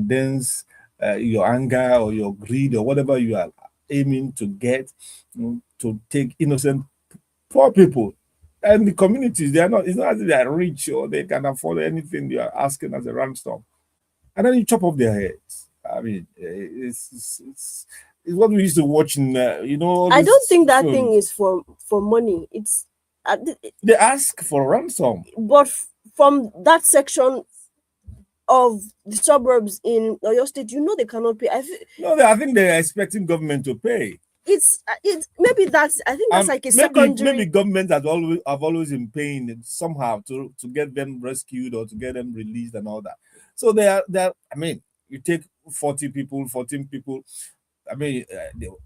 condense your anger or your greed or whatever you are aiming to get, to take innocent poor people. And the communities, they are not, it's not as if they are rich or they can afford anything you are asking as a ransom. And then you chop off their heads. I mean, it's what we used to watch in, I don't think that thing is for money. It's they ask for ransom. But from that section of the suburbs in Oyo State, they cannot pay. I think they're expecting government to pay. It's maybe that's, I think that's like a secondary. Maybe government have always been paying somehow to get them rescued or to get them released and all that. So they are. I mean, you take 14 people. I mean,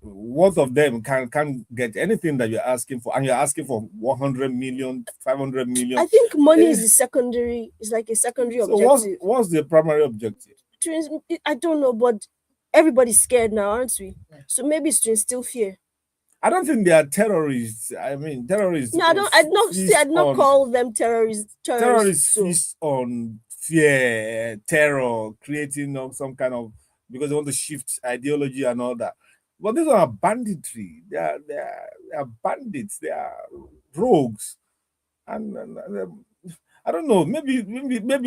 worth of them can't get anything that you're asking for, and you're asking for 100 million, 500 million. I think money is the secondary. It's like a secondary objective. What's the primary objective? I don't know, but everybody's scared now, aren't we? So maybe it's to instill fear. I don't think they are terrorists. I mean, terrorists. No, I'd not call them terrorists. Terrorists feast on fear, terror, creating some kind of, because they want to shift ideology and all that. But these are banditry. They are bandits. They are rogues, and I don't know. Maybe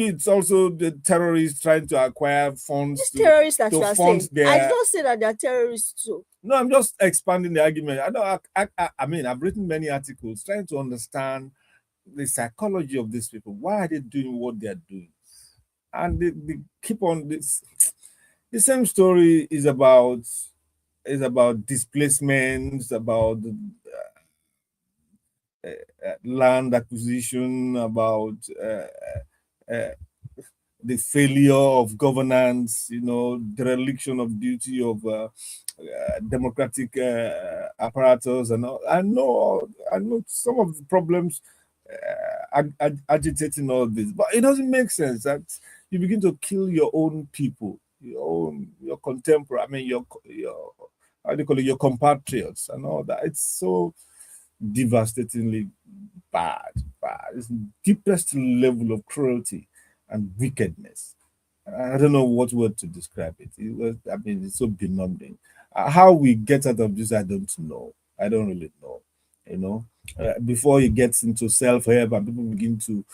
it's also the terrorists trying to acquire funds. These terrorists that you are saying, I don't say that they are terrorists too. No, I'm just expanding the argument. I mean, I've written many articles trying to understand the psychology of these people. Why are they doing what they are doing? And they keep on this. The same story is about displacements, about land acquisition, about the failure of governance, dereliction of duty of democratic apparatus, and all. I know some of the problems agitating all this, but it doesn't make sense that you begin to kill your own people, your contemporary. I mean, your how do you call it, your compatriots and all that. It's so devastatingly bad. It's the deepest level of cruelty and wickedness. I don't know what word to describe it. It's so benumbing. How we get out of this, I don't know. I don't really know. Before it gets into self-help and people begin to,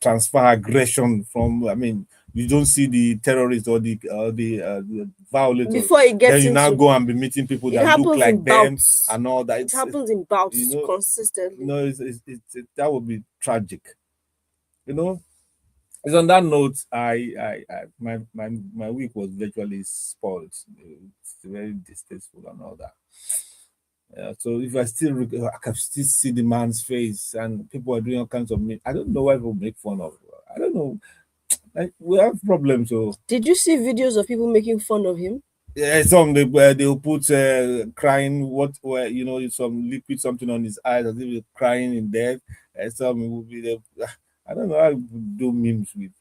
transfer aggression from. I mean, you don't see the terrorists or the violators. Before it gets then you now go and be meeting people that look like them and all that. It happens in bouts consistently. That would be tragic. It's on that note, my week was virtually spoiled. It's very distasteful and all that. So if I can still see the man's face and people are doing all kinds of I don't know why people make fun of. I don't know. Like, we have problems. So did you see videos of people making fun of him? Yeah, some they'll put crying some liquid something on his eyes as if he's crying in death. Some will be I don't know how to do memes with.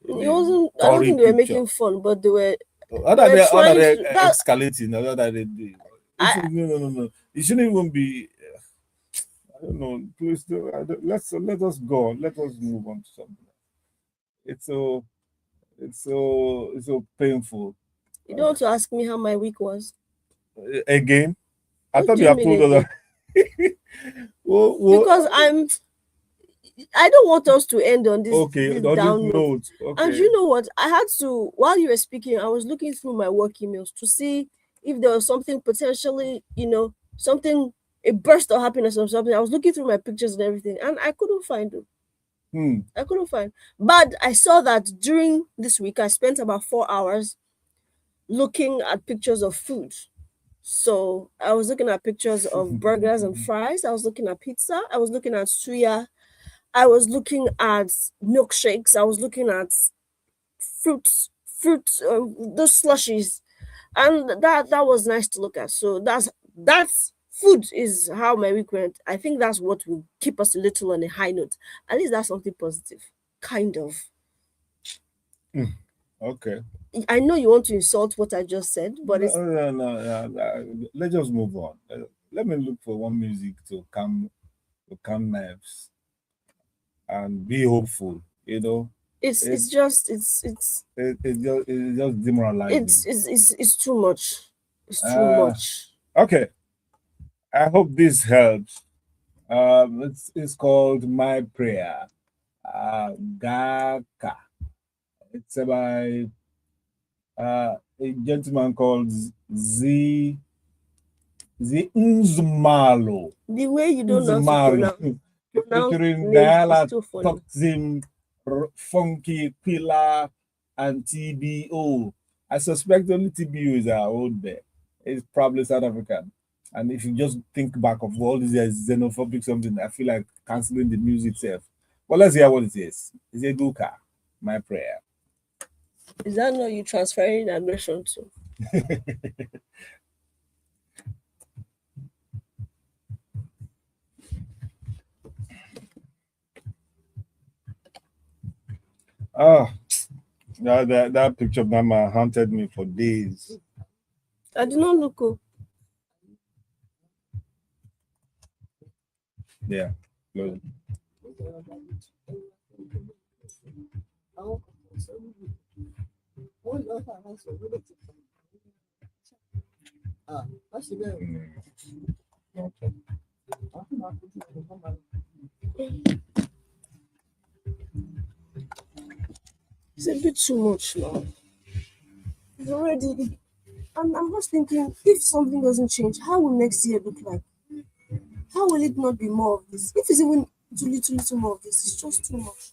It wasn't. I don't think they were making fun, but they were. They're escalating. No. It shouldn't even be. I don't know. Please, let us go on. Let us move on to something. It's so painful. You don't want to ask me how my week was. Again, I thought you have told us. Because I don't want us to end on this. Okay, this down note. Okay. And you know what? I had to, while you were speaking, I was looking through my work emails to see if there was something potentially, a burst of happiness or something. I was looking through my pictures and everything, and I couldn't find them. I couldn't find. But I saw that during this week, I spent about 4 hours looking at pictures of food. So I was looking at pictures of burgers and fries. I was looking at pizza. I was looking at suya. I was looking at milkshakes. I was looking at fruits, those slushies, and that was nice to look at. So that's food is how my week went. I think that's what will keep us a little on a high note. At least that's something positive, kind of. Okay. I know you want to insult what I just said, but no. Let's just move on. Let me look for one music to calm nerves and be hopeful. It's It just just demoralizing. it's too much. It's too Uh, much. okay. I hope this helps. It's called My Prayer. Gaka. It's by a gentleman called Z Nzumalo. The way you don't know how to Nzumalo. pronounce Featuring names is Diala so funny. Toxim, Funky Quilla, and TBO. I suspect only TBO is our own there. It's probably South African. And if you just think back of all these xenophobic something, I feel like canceling the music itself. But let's hear what it is. It's a Duka, My Prayer. Is that not you transferring aggression to? Oh, that picture of Mama haunted me for days. I did not look up. Yeah. Good. Okay. It's a bit too much now. It's already. I'm just thinking, if something doesn't change, how will next year look like? How will it not be more of this? If it's even little more of this, it's just too much.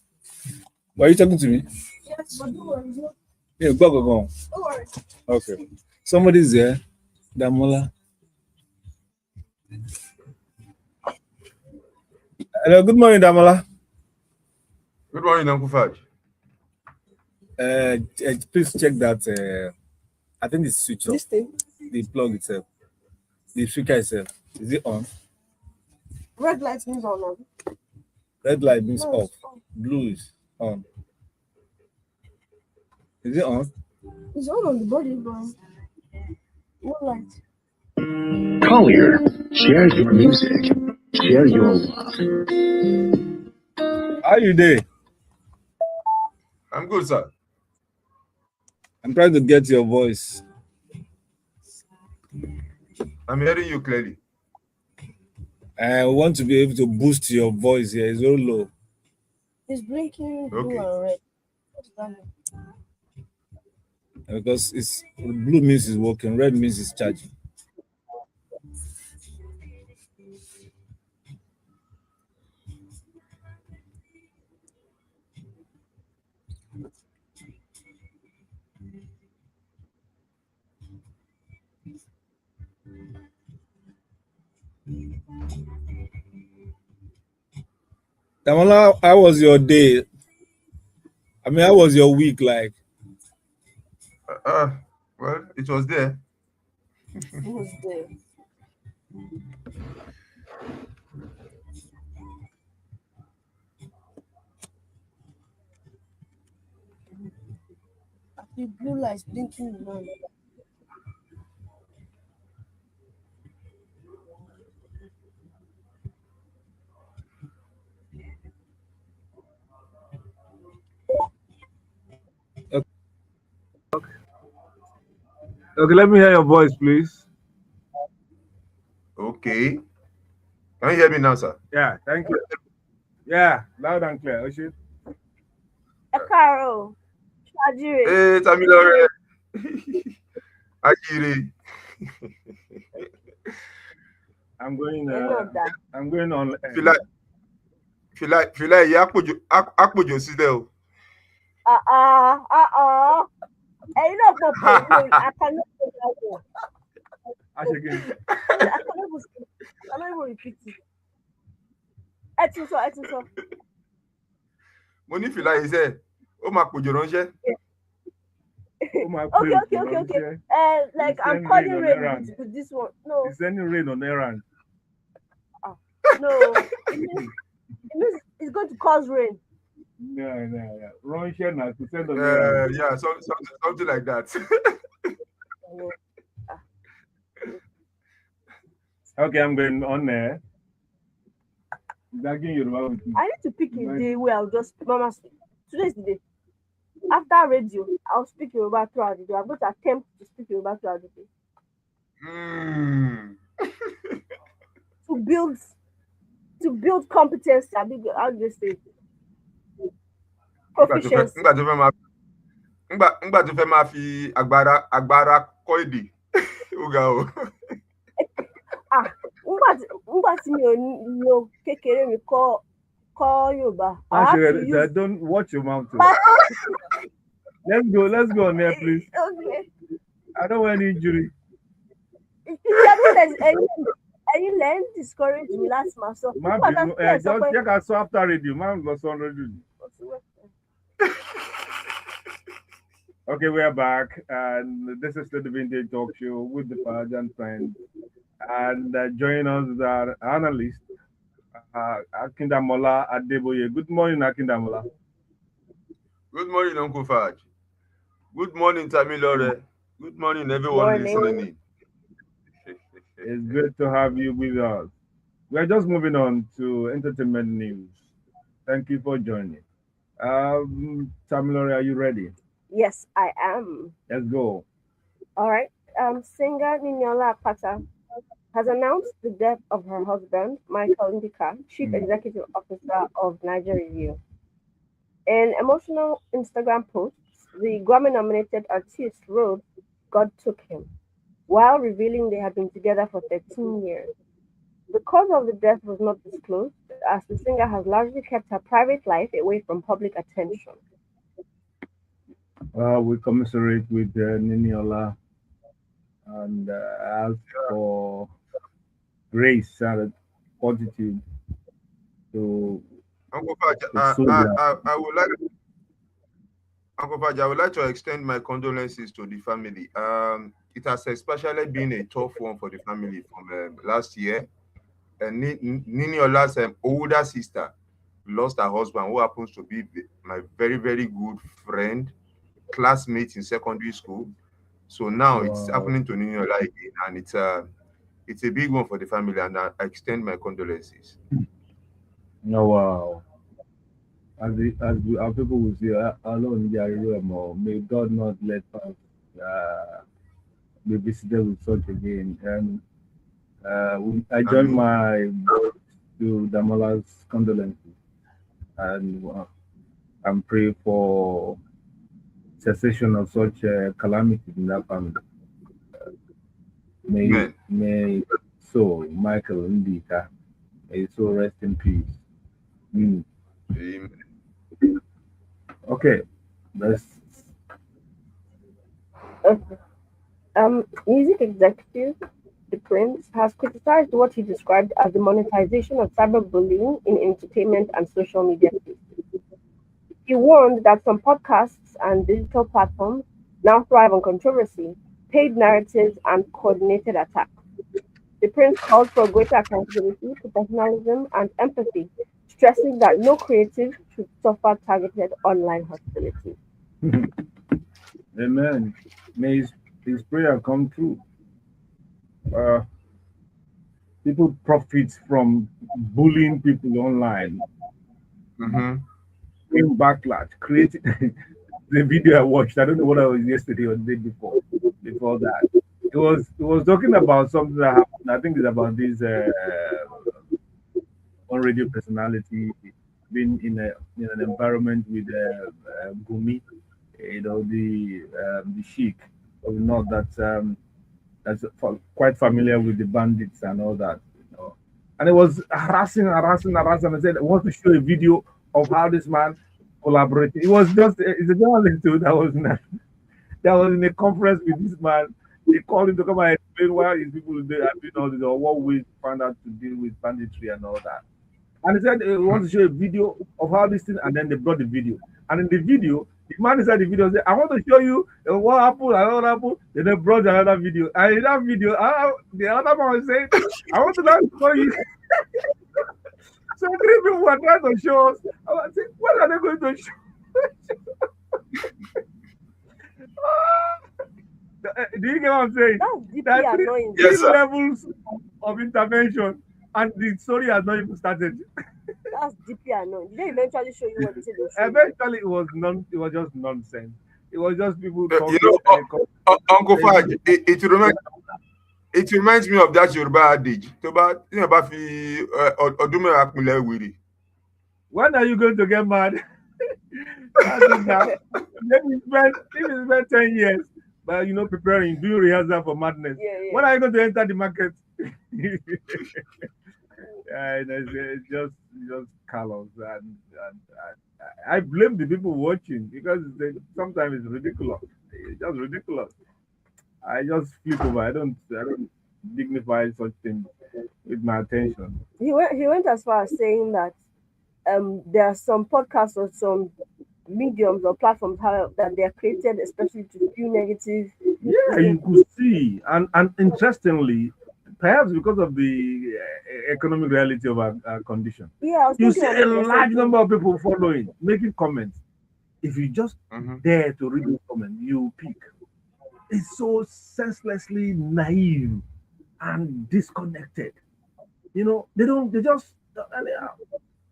Why are you talking to me? Yes, but don't worry. Yeah, go. Don't worry. Okay. Somebody's there. Damola. Hello, good morning, Damola. Good morning, Uncle Fudge. Please check that. I think it's switch off. This thing. The plug itself. The speaker itself. Is it on? Red light means on. Red light means No, off. it's on. Blue is on. Is it on? It's on the body, but no light. Collier, share your music, share your love. How you there? I'm good, sir. I'm trying to get your voice. I'm hearing you clearly. I want to be able to boost your voice here. It's so low. It's blinking blue Okay. and red. What's that mean? Because it's blue means it's working, red means it's charging. Damola, how was your day? I mean, how was your week like? Well, it was there. Who's there? The blue light blinking around. Okay, let me hear your voice, please. Okay. Can you hear me now, sir? Yeah, thank you. Yeah, loud and clear. Oshie. Ekaro. Shajire. Hey, Tamilore. Akiri. I'm going on. If you like, yeah, Akpojo sílẹ̀ o. You know what I cannot I cannot even repeat it. Ẹtùsọ. Mo ní fìlà iṣẹ́, ó máa pòjò ránṣẹ́. Okay. Like I'm calling rain with this one. No. Is any rain on errand? No. It means it's going to cause rain. No. Ránṣẹ́ now to send on errand. Yeah, something like that. Okay, I'm going on there. I need to pick a day where I'll just Mama. Today's the day. after radio, I'll speak Yoruba throughout the day. I'm going to attempt to speak Yoruba throughout the day Mm. to build competence. How do they say proficiency? Nígbà tó fẹ́ máa fi agbára kọ́ èdè. Ó ga o. Nígbà tí mi ò lo kékeré mi kọ́ Yorùbá. Don't watch your mouth. Let's go on there, please. Okay. I don't want any injury. Ẹ̀yin lẹ ń discourage me last month. So just check us after radio. Man, go on radio. Okay, we are back, and this is the Vintage Talkshow with the Faj and friends. And join us is our analyst, Akindamola Adeboye. Good morning, Akindamola. Good morning, Uncle Faj. Good morning, Tamilore. Good morning, everyone listening. It's great to have you with us. We're just moving on to entertainment news. Thank you for joining. Tamilore, are you ready? Yes, I am. Let's go. All right. Singer Niniola Apata has announced the death of her husband, Michael Ndika, Chief Executive Officer of Niger Review. In emotional Instagram posts, the Grammy-nominated artist wrote, "God took him," while revealing they had been together for 13 years. The cause of the death was not disclosed, as the singer has largely kept her private life away from public attention. We commiserate with Niniola and ask for grace and fortitude to Uncle Faj, I would like to extend my condolences to the family. It has especially been a tough one for the family from last year. Niniola's older sister lost her husband, who happens to be my very, very good friend, classmate in secondary school. So now it's happening to Niniola again, and it's a big one for the family, and I extend my condolences. Oh, wow. As our people will say, alone, may God not let us be visited with such again. And I join my voice to Damola's condolences and pray for cessation of such calamities in that family. May Michael Ndika, may so rest in peace. Amen. Okay, let's. Music executive The Prince has criticized what he described as the monetization of cyberbullying in entertainment and social media. He warned that some podcasts and digital platforms now thrive on controversy, paid narratives, and coordinated attacks. The Prince called for greater accountability, professionalism, and empathy, stressing that no creative should suffer targeted online hostility. Amen. May his prayer come true. People profit from bullying people online. In backlash, creating the video I watched. I don't know what I was yesterday or the day before. Before that, it was talking about something that happened. I think it's about this on radio personality being in an environment with Gumi, the sheik of the north that's quite familiar with the bandits and all that, And it was harassing. I said, I want to show a video of how this man collaborated. It was just it's a journalist too that was in a conference with this man. They called him to come and explain why his people are doing all this, or what we found out to deal with banditry and all that. And he said he wants to show a video of how this thing, and then they brought the video. And in the video, the man inside the video said, "I want to show you what happened and what happened." Then they brought another video. And in that video, the other man was saying, "I want to now show you." So 3 people were trying to show us. I was saying, what are they going to show? Do you get what I'm saying? That's deeply annoying. Three levels of intervention, and the story has not even started. That's That's deeply annoying. Did they eventually show you what they said they would show you? Eventually, it was just nonsense. It was just people You talking. know, Uncle Faj, it reminds me of that Yoruba adage. When are you going to get mad? That's it now. If you spend 10 years, but preparing, doing rehearsal for madness. Yeah. When are you going to enter the market? It's just callous, and I blame the people watching because sometimes it's ridiculous. It's just ridiculous. I just flip over. I don't dignify such things with my attention. He went as far as saying that there are some podcasts or some mediums or platforms that they are created especially to spew negative. Yeah, you could see, and interestingly, perhaps because of the economic reality of our condition, you see a large number of people following, making comments. If you just dare to read those comments, you pick. It's so senselessly naive and disconnected. They just,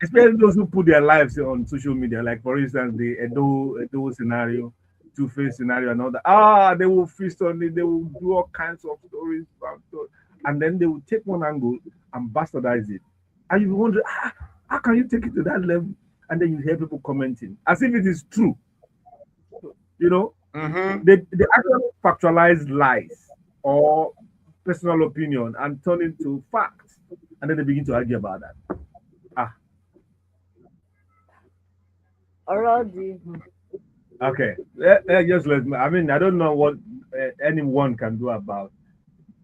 especially those who put their lives on social media, like for instance, the Edo scenario, Two-Face scenario, and all that. They will feast on it, they will do all kinds of stories, and then they will take one angle and bastardize it. And you wonder, how can you take it to that level? And then you hear people commenting as if it is true. They actually factualize lies or personal opinion and turn into facts, and then they begin to argue about that. Okay, just let me. I mean, I don't know what anyone can do about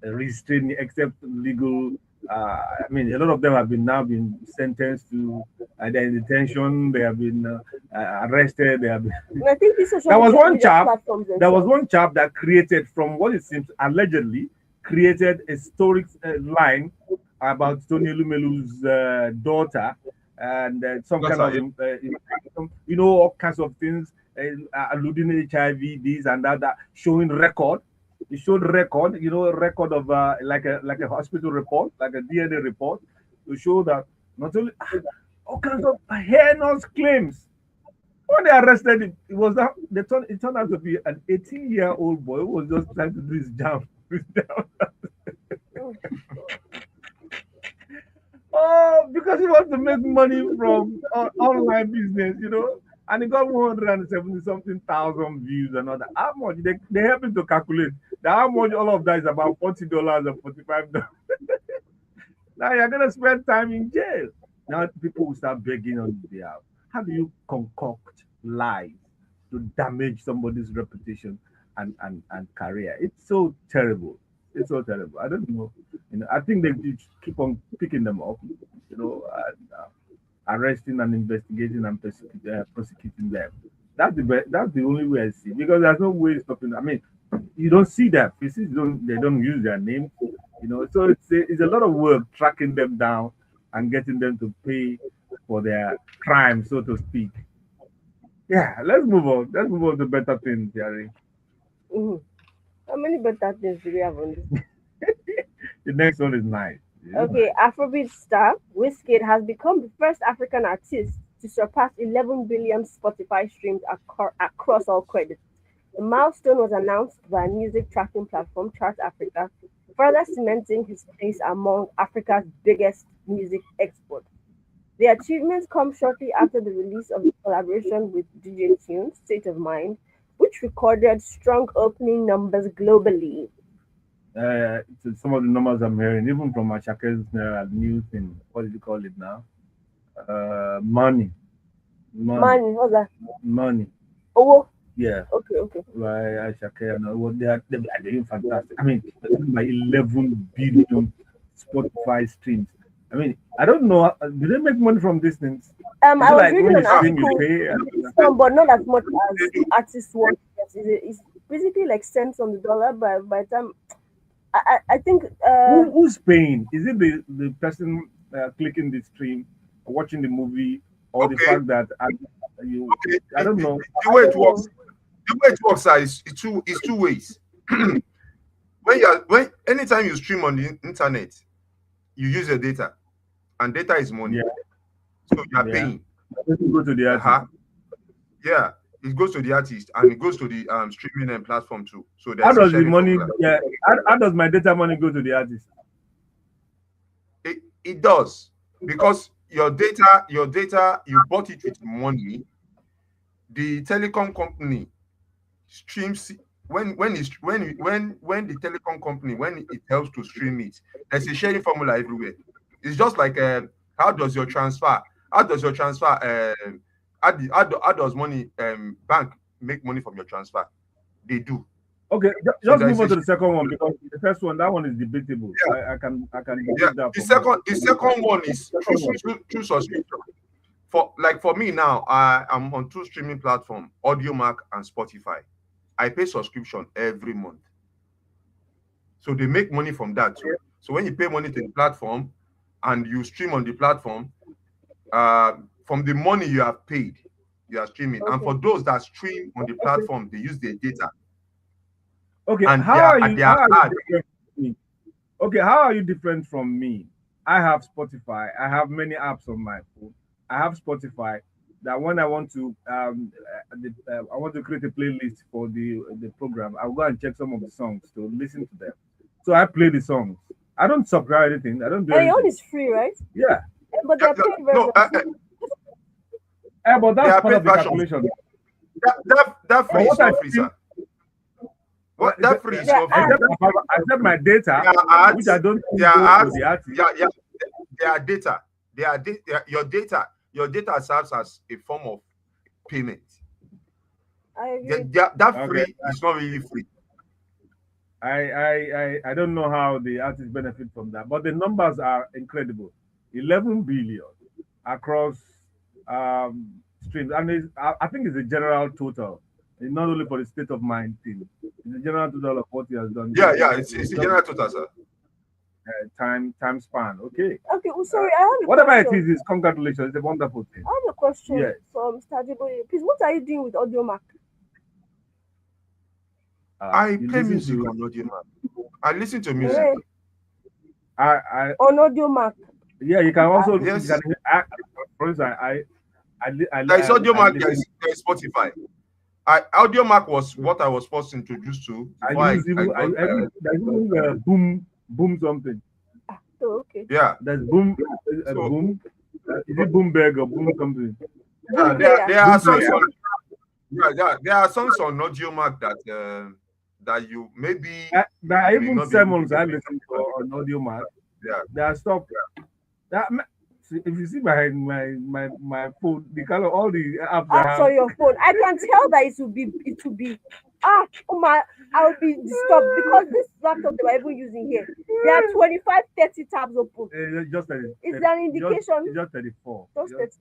restraining except legal. I mean, a lot of them have been sentenced to their detention. They have been arrested. They have been. I think there was one chap. There was one chap that created, from what it seems, allegedly created a story line about Tony Lumelu's daughter and some kind of all kinds of things alluding to HIV, this and that, showing record. It showed record, a record of like a hospital report, like a DNA report, to show that not only all kinds of heinous claims. When they arrested him, it turned out to be an 18-year-old boy who was just trying to do his job. Because he wants to make money from online business, and he got 170 something thousand views and all that. How much they help him to calculate that how much all of that is about $40 or $45. Now you're gonna spend time in jail. Now people will start begging on his behalf. How do you concoct lies to damage somebody's reputation and career? It's so terrible. It's so terrible. I don't know. I think they keep on picking them up, arresting and investigating and prosecuting them. That's the only way I see, because there's no way stopping. I mean, you don't see their faces. They don't use their names. So it's a lot of work tracking them down and getting them to pay for their crime, so to speak. Yeah, let's move on. Let's move on to better things, Jerry. How many better things do we have on this? The next one is nice. Okay, Afrobeat star Wizkid has become the first African artist to surpass 11 billion Spotify streams across all credits. The milestone was announced by music tracking platform Chart Africa, further cementing his place among Africa's biggest music exports. The achievements come shortly after the release of the collaboration with DJ Tunes, State of Mind, which recorded strong opening numbers globally. Some of the numbers I'm hearing, even from Ashake's news in, what did you call it now? Money. What's that? Money. Oh, yeah. Okay. By Ashake, they're doing fantastic. I mean, by 11 billion Spotify streams. I mean, I don't know. Do they make money from these things? I was reading an article, but not as much as artists want. It's basically like cents on the dollar. By the time, I think. Who's paying? Is it the person clicking the stream, watching the movie, or the fact that I don't know. The way it works is two ways. when anytime you stream on the internet, you use your data, and data is money. Yeah. So you are paying. It goes to the artist. Yeah, it goes to the artist and it goes to the streaming and platform too. So How there's a does the sharing money? formula. Yeah, how does my data money go to the artist? It does, because your data, you bought it with money. The telecom company streams when the telecom company, when it helps to stream it, there's a sharing formula everywhere. It's just like how does your transfer how does money bank make money from your transfer? They do. Okay, So just there move is on a to the second one, because the first one, that one is debatable. Yeah. I can Yeah, debate that. the for second one is Second one. true subscription. For me now, I'm on 2 streaming platforms, AudioMac and Spotify. I pay subscription every month, so they make money from that too. So when you pay money to the platform and you stream on the platform, from the money you have paid, you are streaming. And for those that stream on the platform, they use their data. Okay, And how they are are you? they How are are hard. you different from me? Okay, how are you different from me? I have Spotify. I have many apps on my phone. I have Spotify. That when I want to I want to create a playlist for the program, I'll go and check some of the songs to listen to them. So I play the songs. I don't subscribe anything. I don't do And your own anything. is free, right? Yeah. But they're paid No, versions. But They that's are part of paid the versions. calculation. that free But is what I not free, think, sir. What that free is Yeah, not free. except my data, There are ads. which I don't There are go ads. to the artist. Yeah. There are data. Your data serves as a form of payment. I agree. That free is not really free. I don't know how the artists benefit from that, but the numbers are incredible. 11 billion across streams, and I think it's a general total. It's not only for the state of mind thing. It's a general total of what he has done. Yeah, it's a general total, sir. Time span. Okay. Okay, well, sorry, I have a Whatever question. it is, congratulations. It's a wonderful thing. I have a question Yes. from Mr. Adeboye. Please, what are you doing with AudioMac? I You play listen music to- on AudioMac. I listen to music. Hey, on AudioMac. Yeah, you can also. Yes. For instance, There is AudioMac, I there is Spotify. AudioMac was what I was first introduced to. there's even boom something. Oh, okay. Yeah. There's boom, So- boom. Is it Boomberg or boom something? There are songs on. Yeah, there are songs on AudioMac that you maybe. There are may even not be sermons able I to listen to on AudioMac. Yeah. There are stuff if you see my phone, the color, all the apps I Apps on have. your phone. I can tell that it will be oh my, I'll be disturbed because this laptop that we're even using here, there are 25, 30 tabs open. Just 30, Is there an indication? Just 34.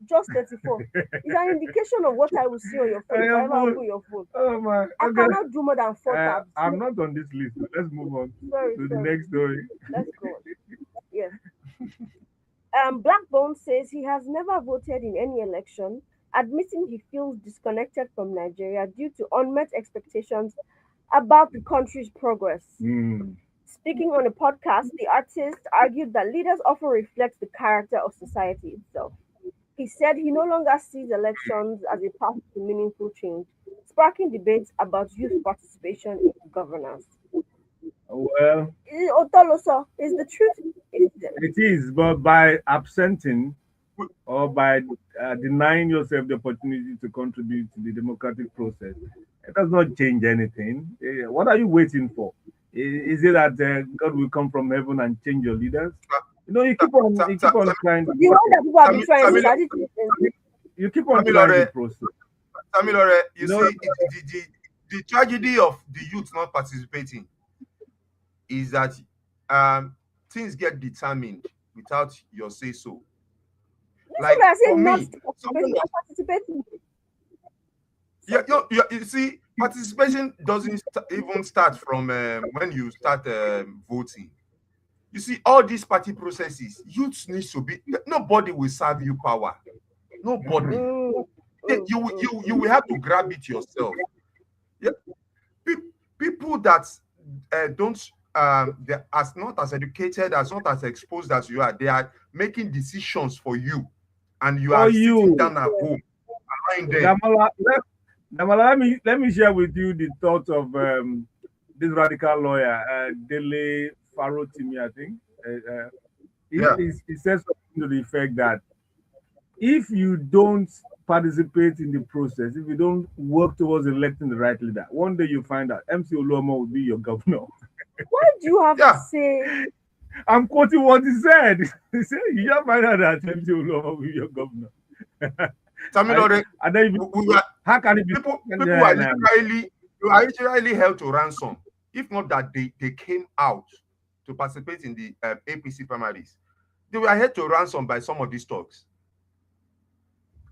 Just 34. Is an indication of what I will see on your phone if I ever open your phone. Oh my! I Okay. cannot do more than 4 tabs. I'm not on this list. Let's move on Sorry. to the next story. Let's go. Yeah. Blackbone says he has never voted in any election, admitting he feels disconnected from Nigeria due to unmet expectations about the country's progress. Speaking on a podcast, the artist argued that leaders often reflect the character of society itself. He said he no longer sees elections as a path to meaningful change, sparking debates about youth participation in governance. Well, Otoloso, is the truth? it is, but by absenting or by denying yourself the opportunity to contribute to the democratic process, it does not change anything. What are you waiting for? Is it that God will come from heaven and change your leaders? You keep on trying. The one that people have been trying to you keep on trying the process. Tamilore, you see, the tragedy of the youth not participating is that things get determined without your say so. Like for me, participating. You see, participation doesn't even start from when you start voting. You see, all these party processes, youth needs to be. Nobody will serve you power. Nobody. You will have to grab it yourself. Yeah. People that don't they're not as educated, as not as exposed as you are, they are making decisions for you, and you are you. sitting down at home, allowing them. Damola, let me share with you the thoughts of this radical lawyer, Dele Farotimi, I think. He says something to the effect that if you don't participate in the process, if you don't work towards electing the right leader, one day you find out MC Oluomo will be your governor. Why do you have to say? I'm quoting what he said. He said, you just find out that MC Oluomo will be your governor. And then how can it be? People are literally held to ransom, if not that they came out to participate in the APC primaries. They were held to ransom by some of these talks.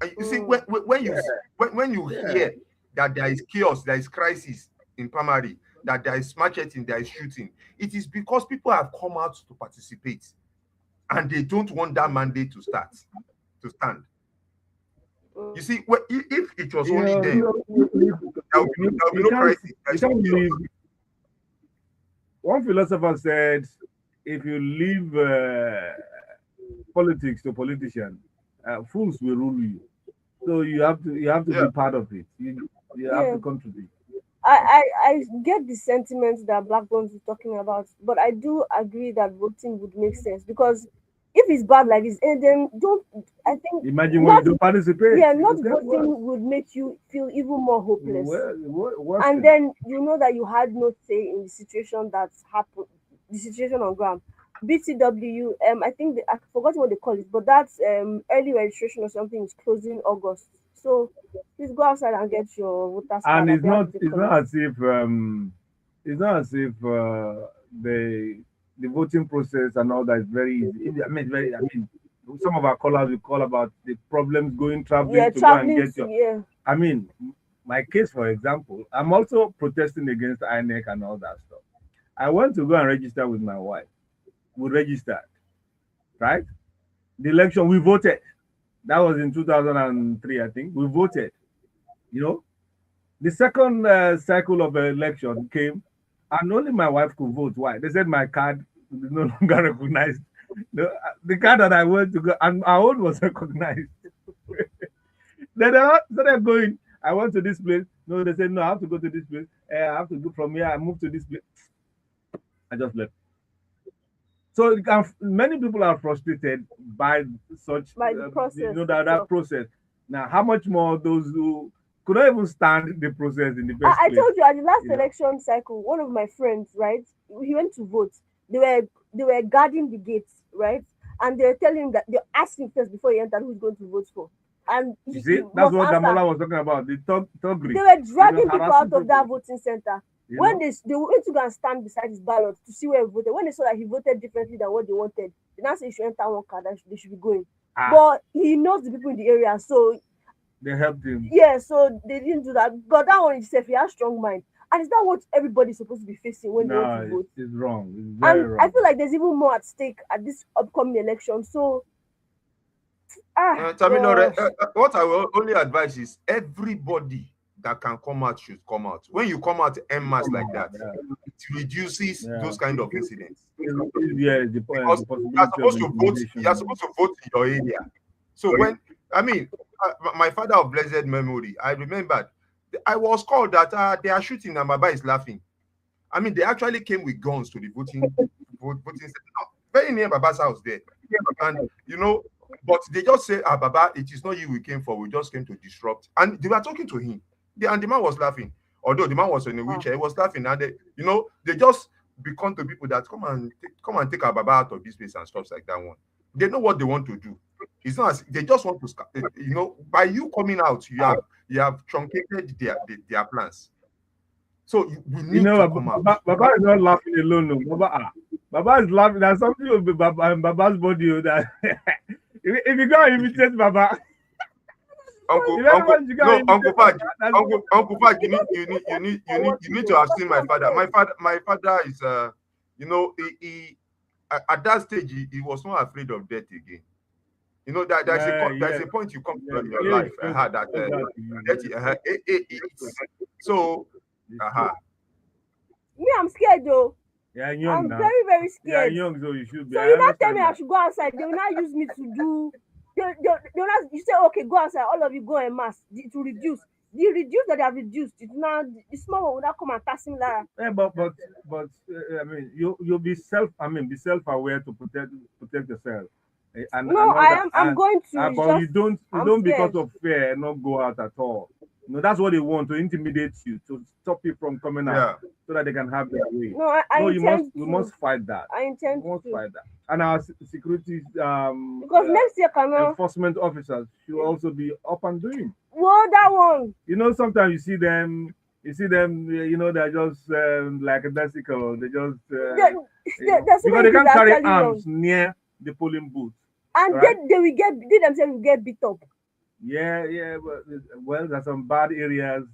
And you see, when you hear that there is chaos, there is crisis in primary, that there is macheting, there is shooting, it is because people have come out to participate, and they don't want that mandate to stand. You see, if it was only them, there would be no crisis. One philosopher said, if you leave politics to politicians, fools will rule you. So you have to be part of it. You have to contribute. I get the sentiments that Black Bones is talking about, but I do agree that voting would make sense, because if it's bad like this, and then imagine when you don't participate. Yeah, not voting would make you feel even more hopeless. And then you know that you had no say in the situation that's happened, the situation on ground. BTW, I think I forgot what they call it, but that's early registration or something is closing August. So please go outside and get your voters card. And it's not as if the voting process and all that is very easy. I mean, some of our callers will call about the problems traveling to go and get your. I mean, my case, for example, I'm also protesting against INEC and all that stuff. I went to go and register with my wife. We registered, right? The election, we voted. That was in 2003, I think. We voted. The second cycle of the election came, and only my wife could vote. Why? They said my card is no longer recognized. The card that I went to go, and our own was recognized. Then I started going. I went to this place. No, they said, no, I have to go to this place. I have to go from here. I moved to this place. I just left. So many people are frustrated by the process. That process. Now, how much more those who could not even stand the process in the first place? I told you at the last election cycle, one of my friends, right, he went to vote. They were guarding the gates, right, and they were telling him that they're asking first before he entered who he's going to vote for. And you see, that's what Damola was talking about. The thuggery. They were dragging people out of that voting center. When they went to go and stand beside his ballot to see where he voted, when they saw that he voted differently than what they wanted, they now say he should enter one car, that they should be going. But he knows the people in the area, so they helped him. Yeah, so they didn't do that. But that one himself, he has strong mind. And it's not what everybody's supposed to be facing when they want to vote. It's wrong. It's very wrong. I feel like there's even more at stake at this upcoming election. So what I will only advise is everybody that can come out should come out. When you come out en masse like that, it reduces those kind of incidents. Because you're supposed to vote in your area. So my father of blessed memory, I remembered I was called that they are shooting and Baba is laughing. I mean, they actually came with guns to the voting center, very near Baba's house there. And but they just say, Baba, it is not you we came for, we just came to disrupt. And they were talking to him. And the man was laughing. Although the man was in a wheelchair, he was laughing. And they just become to people that come and take our Baba out of this place and stuff like that one. They know what they want to do. It's not as they just want to, by you coming out, you have truncated their plans. So we need to come out. Baba is not laughing alone. No. Baba is laughing. There's something with Baba's body that if you go and imitate Baba. Uncle Faj, you need to have seen my father. My father is he at that stage he was not afraid of death again. There's a point you come to in your life so me, I'm scared though. Yeah, young I'm now. very, very scared. Yeah, young, so you should be. So you not tell me I should go outside. They will not use me to do You say, okay, go outside, all of you go en mass to reduce. The reduce that they have reduced, it's now the small one will not come and tax him Lara. Yeah, but I mean, you'll be be self-aware to protect yourself. And No, all that. I'm going to. But you don't because scared. of fear not go out at all. That's what they want, to intimidate you, to stop you from coming out, so that they can have their way. No, I intend we must fight that. I intend We must to. fight that. And our security Because next year cannot. enforcement officers should also be up and doing. Well, that one. Sometimes you see them, they're just like a bicycle. They just because they can't carry arms near the polling booth. And right? they themselves will get beat up. Yeah, but well, there's some bad areas.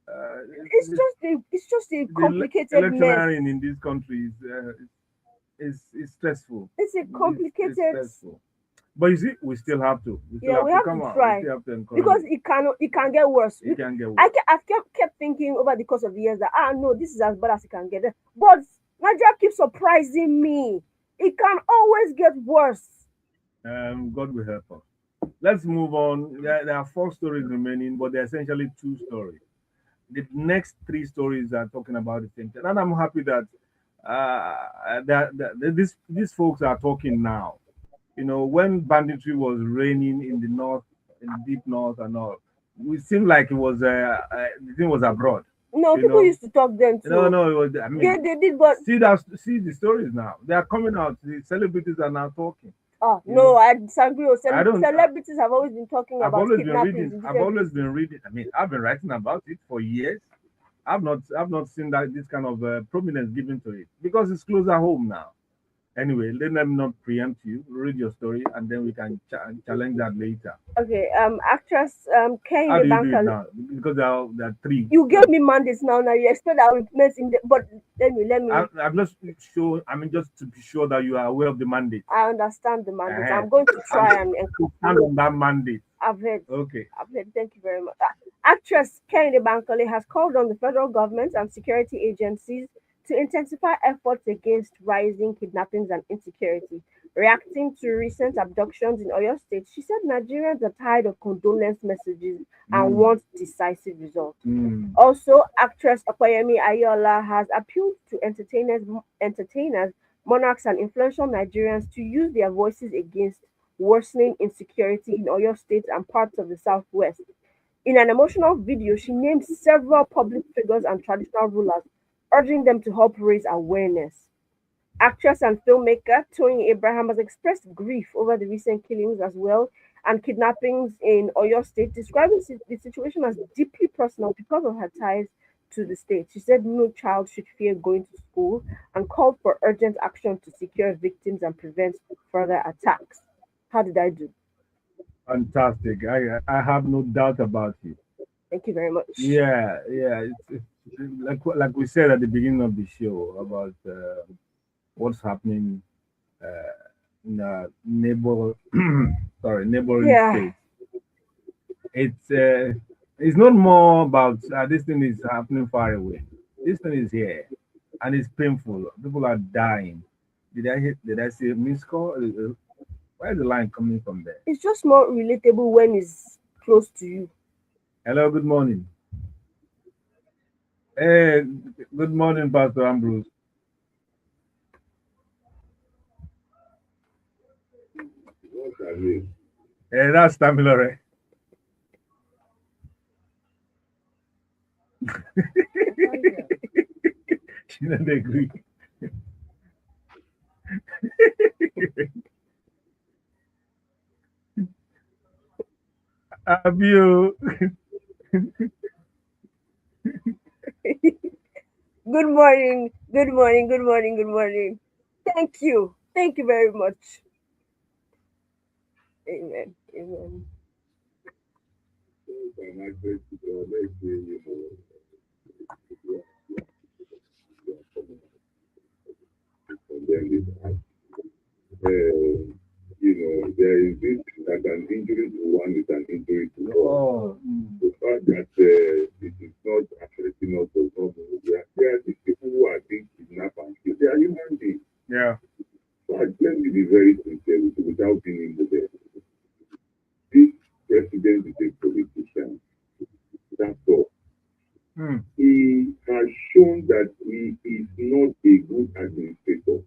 It's just a complicated electioneering in these countries is stressful. It's a complicated. It's stressful. But you see, we still have to. We have to try. We have to encourage because it can get worse. It can get worse. I've kept thinking over the course of the years that no, this is as bad as it can get. But Nigeria keeps surprising me. It can always get worse. God will help us. Let's move on. There are 4 stories remaining, but they're essentially 2 stories. The next 3 stories are talking about the same thing, and I'm happy that these folks are talking now. When banditry was reigning in the north, in the deep north and all, it seemed like it was the thing was abroad. No, people used to talk then too. No, it was. I mean, yeah, they did, but see the stories now. They are coming out. The celebrities are now talking. No, I disagree. Celebrities have always been talking about kidnapping. I've always been reading. I mean, I've been writing about it for years. I've not seen this kind of prominence given to it because it's closer home now. Anyway, let them not preempt you. Read your story, and then we can challenge that later. Okay. Actress Kay How do you do it now? Because there are 3. You gave me mandates now. Now you expect I will implement in the. But let me. I'm just sure. I mean, just to be sure that you are aware of the mandate. I understand the mandate. I'm going to try and stand on that mandate. I've heard. Okay. I've heard. Thank you very much. Actress Akintunde-Johnson has called on the federal government and security agencies to intensify efforts against rising kidnappings and insecurity. Reacting to recent abductions in Oyo State, she said Nigerians are tired of condolence messages and want decisive results. Also, actress Okoyemi Ayola has appealed to entertainers, monarchs, and influential Nigerians to use their voices against worsening insecurity in Oyo State and parts of the Southwest. In an emotional video, she named several public figures and traditional rulers, urging them to help raise awareness. Actress and filmmaker Tony Abraham has expressed grief over the recent killings as well and kidnappings in Oyo State, describing the situation as deeply personal because of her ties to the state. She said no child should fear going to school and called for urgent action to secure victims and prevent further attacks. How did I do? Fantastic. I have no doubt about it. Thank you very much. Yeah. It's like we said at the beginning of the show about what's happening in the neighboring states. It's not more about this thing is happening far away. This thing is here, and it's painful. People are dying. Did I say missed call? Where is the line coming from there? It's just more relatable when it's close to you. Hello, good morning. Hey, good morning, Pastor Ambrose. Hey, that's Tamilore. She doesn't agree. Have you? Good morning. Thank you very much. Amen. There is this that an injury to one is an injury to all. The fact that it is not affecting us does not mean we are there. The people who are being kidnapped and they are human beings. Yeah. But let me be very sincere without being in the bed. that he is not a good administrator.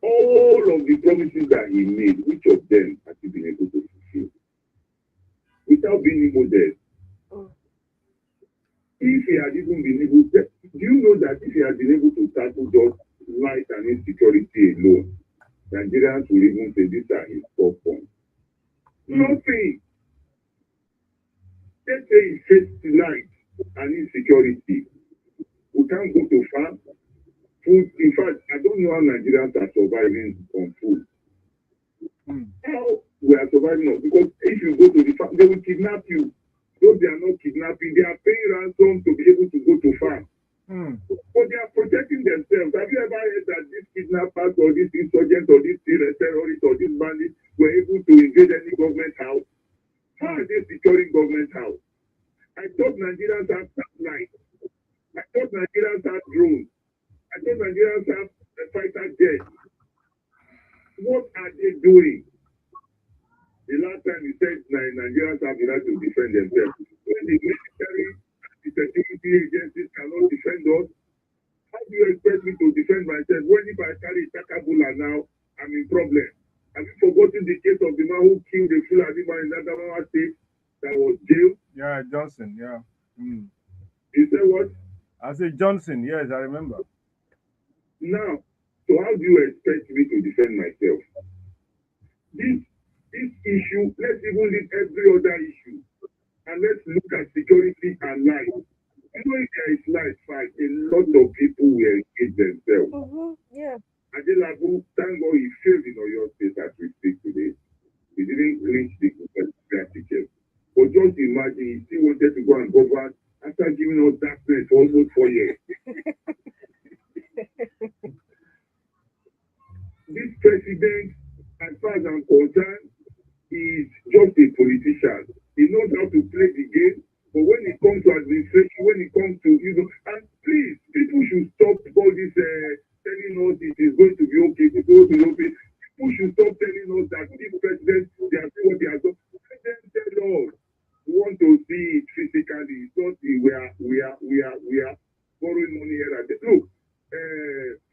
All of the promises that he made, which of them has he been able to fulfill? Without being modest. If he had even been able to, do you know that if he had been able to tackle just light and insecurity alone, Nigerians will even say these are his top points. Nothing. Let's say he faced light and insecurity. We can't go to farm. Food. In fact, I don't know how Nigerians are surviving on food. How we are surviving on, because if you go to the farm, they will kidnap you. Those they are not kidnapping, they are paying ransom to be able to go to farm. But they are protecting themselves. Have you ever heard that these kidnappers or these insurgents or these terrorists or these bandits were able to invade any government house? How are they securing government house? I thought Nigerians have satellites. I thought Nigerians have drones. I thought Nigerians have fighter jets. What are they doing? The last time he said Nigerians have the right to defend themselves. When the military and the security agencies cannot defend us, how do you expect me to defend myself? When if I carry Takabula now, I'm in problem. Have you forgotten the case of the man who killed the Fulani man in Adamawa State that was jailed? Yeah, Johnson, yeah. He said what? I said Johnson, yes, I remember. Now, so how do you expect me to defend myself? This issue, let's even leave every other issue. And let's look at security and life. You know, if there is life fight, a lot of people will engage themselves. Yeah. Adelabu, thank God he failed in Oyo State as we speak today. He didn't clinch the ticket. But just imagine, he still wanted to go and govern after giving us darkness for almost 4 years. This president, as far as I'm concerned, is just a politician. He knows how to play the game, but when it comes to administration, when it comes to, and please, people should stop all this telling us it is going to be okay, it is going to be okay. People should stop telling us that this president, they are doing what they are doing. Let them tell us. We want to see it physically. It's not we are borrowing money here and there. Look,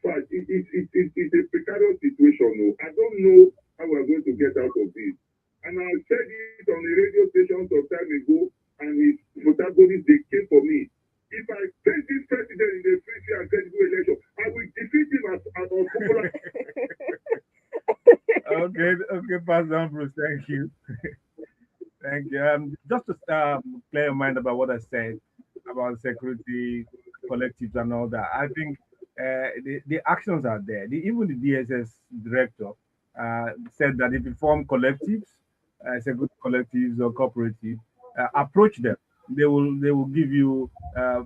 but it's a precarious situation. No, I don't know how we're going to get out of this. And I said it on the radio station some time ago, and his protagonists, they came for me. If I face this president in a free, fair, and credible election, I will defeat him as a popular. Okay, Pastor Ambrose, thank you. Thank you. Just to clear your mind about what I said about security collectives and all that, I think the actions are there. Even the DSS director said that if you form collectives, security collectives or cooperatives, approach them. They will give you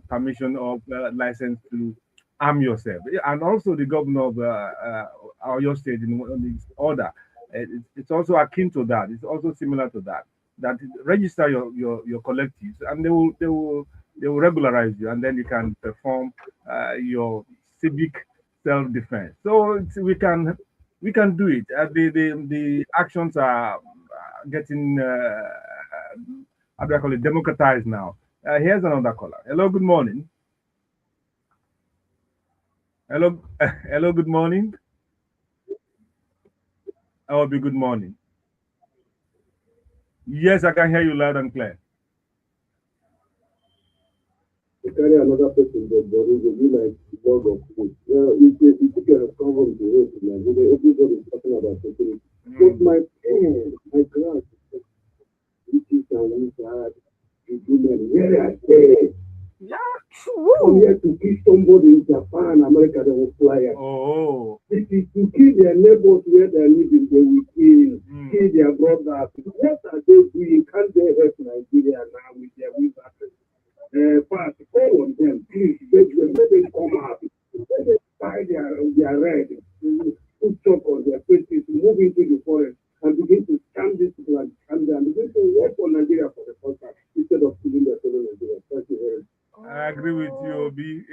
permission or license to arm yourself. And also the governor of your state in this order, it's also akin to that. It's also similar to that. That register your collectives, and they will regularize you, and then you can perform your civic self-defense. So we can do it. The actions are getting how do I call it, democratized now. Here's another caller. Hello, good morning. Hello, hello, good morning. I will be good morning. Yes, I can hear you loud and clear. To carry another person, but there will be like log of food. If you can cover the road in Nigeria, everybody is talking about security. But my parents, my class, which is a wizard, you do them where I say. Yeah. Come here to kill somebody in Japan, America, they will fly out. Oh. If it's to kill their neighbors where they're living, they will kill their brothers. What are they doing? Can't they help Nigeria now with their wizards? But all of them, please, let them come out. Let them tie their red, put chalk on their faces, move into the forest, and begin to scam these people and scam them. Begin to work for Nigeria for the first time instead of killing their fellow Nigerians. Thank you very much. I agree with you, Obi.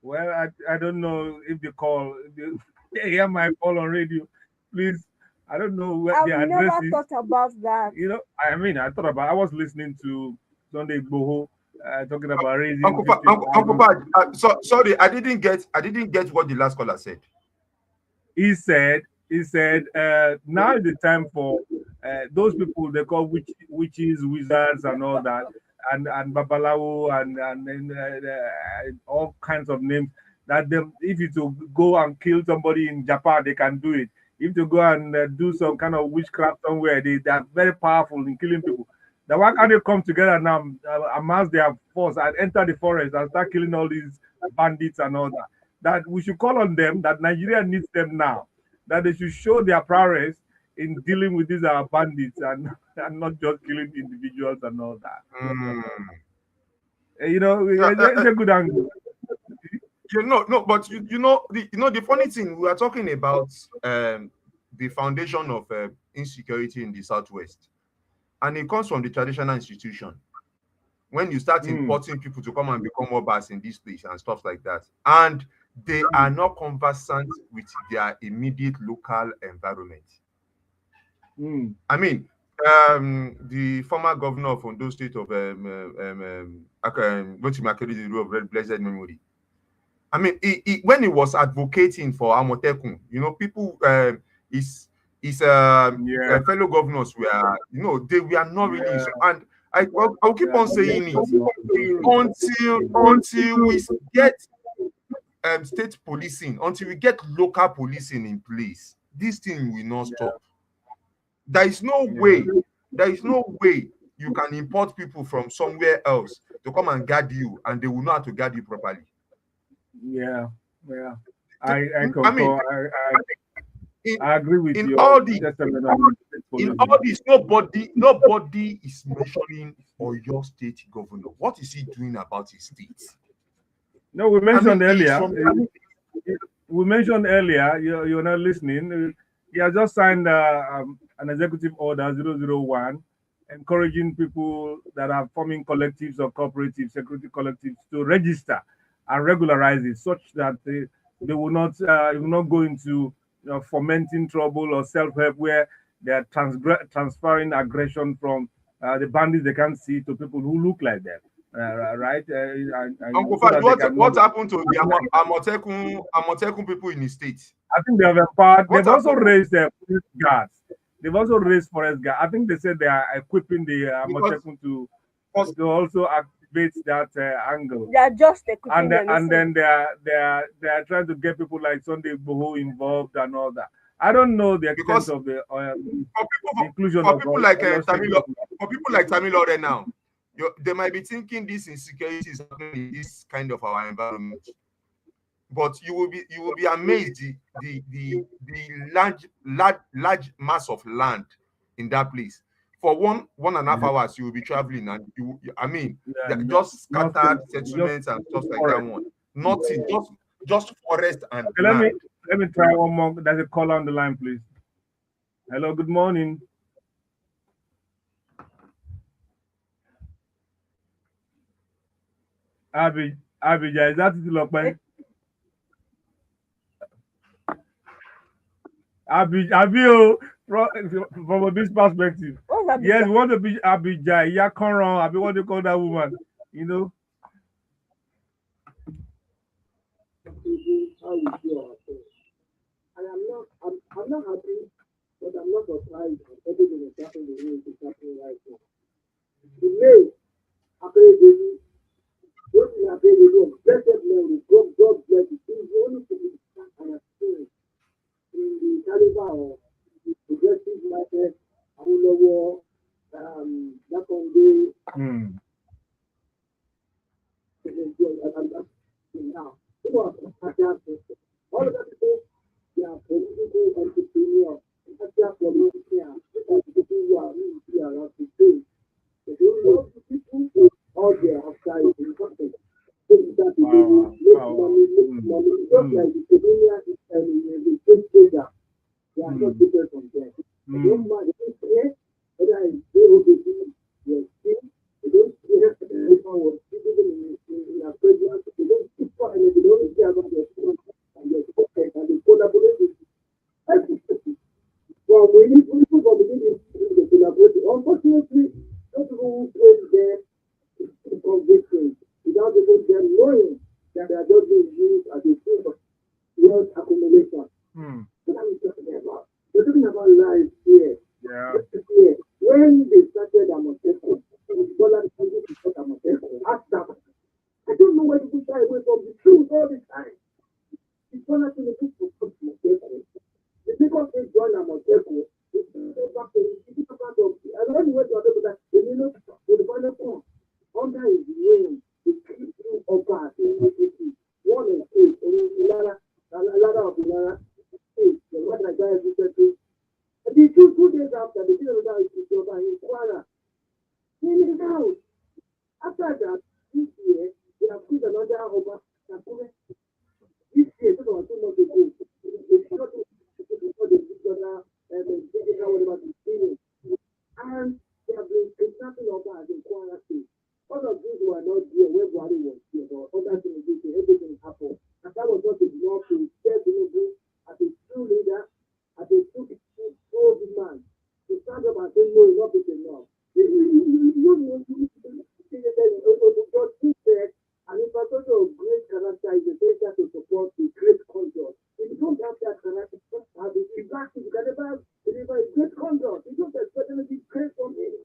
Well, I don't know if they hear my call on radio. Please, I don't know where the address is. I've never thought about that. I mean, I was listening to Sunday Igboho talking about raising. Uncle Pa, sorry, I didn't get what the last caller said. He said, now is the time for those people they call witches, wizards, and all that, and babalawo and all kinds of names. That them, if you to go and kill somebody in Japan, they can do it. If you go and do some kind of witchcraft somewhere, they are very powerful in killing people. Now, why can't they come together now, amass their force and enter the forest and start killing all these bandits and all that? That we should call on them, that Nigeria needs them now, that they should show their prowess in dealing with these bandits and not just killing individuals and all that. You know, it's a good angle. But the funny thing, we are talking about the foundation of insecurity in the Southwest, and it comes from the traditional institution. When you start importing people to come and become mobbers in this place and stuff like that, and they are not conversant with their immediate local environment. I mean, the former governor of Ondo State of the rule of red blessed memory. I mean, when he was advocating for Amotekun, people, his fellow governors were, they were not really. And I'll keep on saying it until we get state policing, until we get local policing in place, this thing will not stop. There is no way you can import people from somewhere else to come and guard you, and they will know how to guard you properly. Yeah. I agree with you. In all this, nobody is mentioning Oyo State governor. What is he doing about his state? No, we mentioned earlier. You're not listening. He has just signed an executive order 001 encouraging people that are forming collectives or cooperatives, security collectives, to register and regularize it, such that they will not go into fomenting trouble or self-help where they are transferring aggression from the bandits they can't see to people who look like them. Right? Uncle Fad, what happened to the Amotekun people in the state? I think they have empowered. They've also raised their police guards. They've also raised forest guards. I think they said they are equipping the Amotekun to also activate that angle. They are just equipping them. And then they are trying to get people like Sunday Igboho involved and all that. I don't know the extent of the inclusion for people like Tamilore now. They might be thinking this insecurity is happening in this kind of our environment, but you will be amazed the large mass of land in that place. For 1.5 hours, you will be traveling, and just scattered settlements and stuff like that. One, nothing, just forest and land. Let me try one more. There's a caller on the line, please. Hello, good morning. Abija, is that still open? Abio, from a business perspective. Yes, we want to be Abija, Yakoron, what do you call that woman? I'm not happy, but I'm not surprised that everything is happening the way it is happening right now. The May, blessed Mary, God bless you. It's the only thing I have seen in the caliber of the progressive market, Awolowo, Jakonde, now. All of that people, they are political entrepreneurs, politicians, people who are really around the stage. They don't know the people all there outside in something. Make money. Just like the Slovenia the state trader, they are not different from them. They don't mind. They don't care whether it's DOBC, they don't care if I was living in a president. They don't care about their students and their pocket, and they collaborate with everything. Well, we need to collaborate. Unfortunately, those who praise them because they don't know why people shy away from the truth all the time. It's one of the people for Ojekunle. The people say join Ojekunle. It's back to the part of I don't know what you are doing that the minute with the final form under his reign, the people of God in the city. One is Omolara, Omolara of Omolara. The one that died recently. And the 2 days after the people that is over in Kwara. In his house. After that, this year, they have put another over Nakure. This year, 2 months ago, they shot before the big brother and whatever the thing. And they have been kidnapping over in Kwara State. All of these were not there where Buhari was here, but other things, everything happened. And that was not enough to step Tinubu as a true leader, as a true big man, to stand up and say, no, enough is enough. And if I told you a great character is essential to support a great conduct. If you don't have that character, you have the exactly, you can never deliver a great conduct. You don't expect him to be great for me.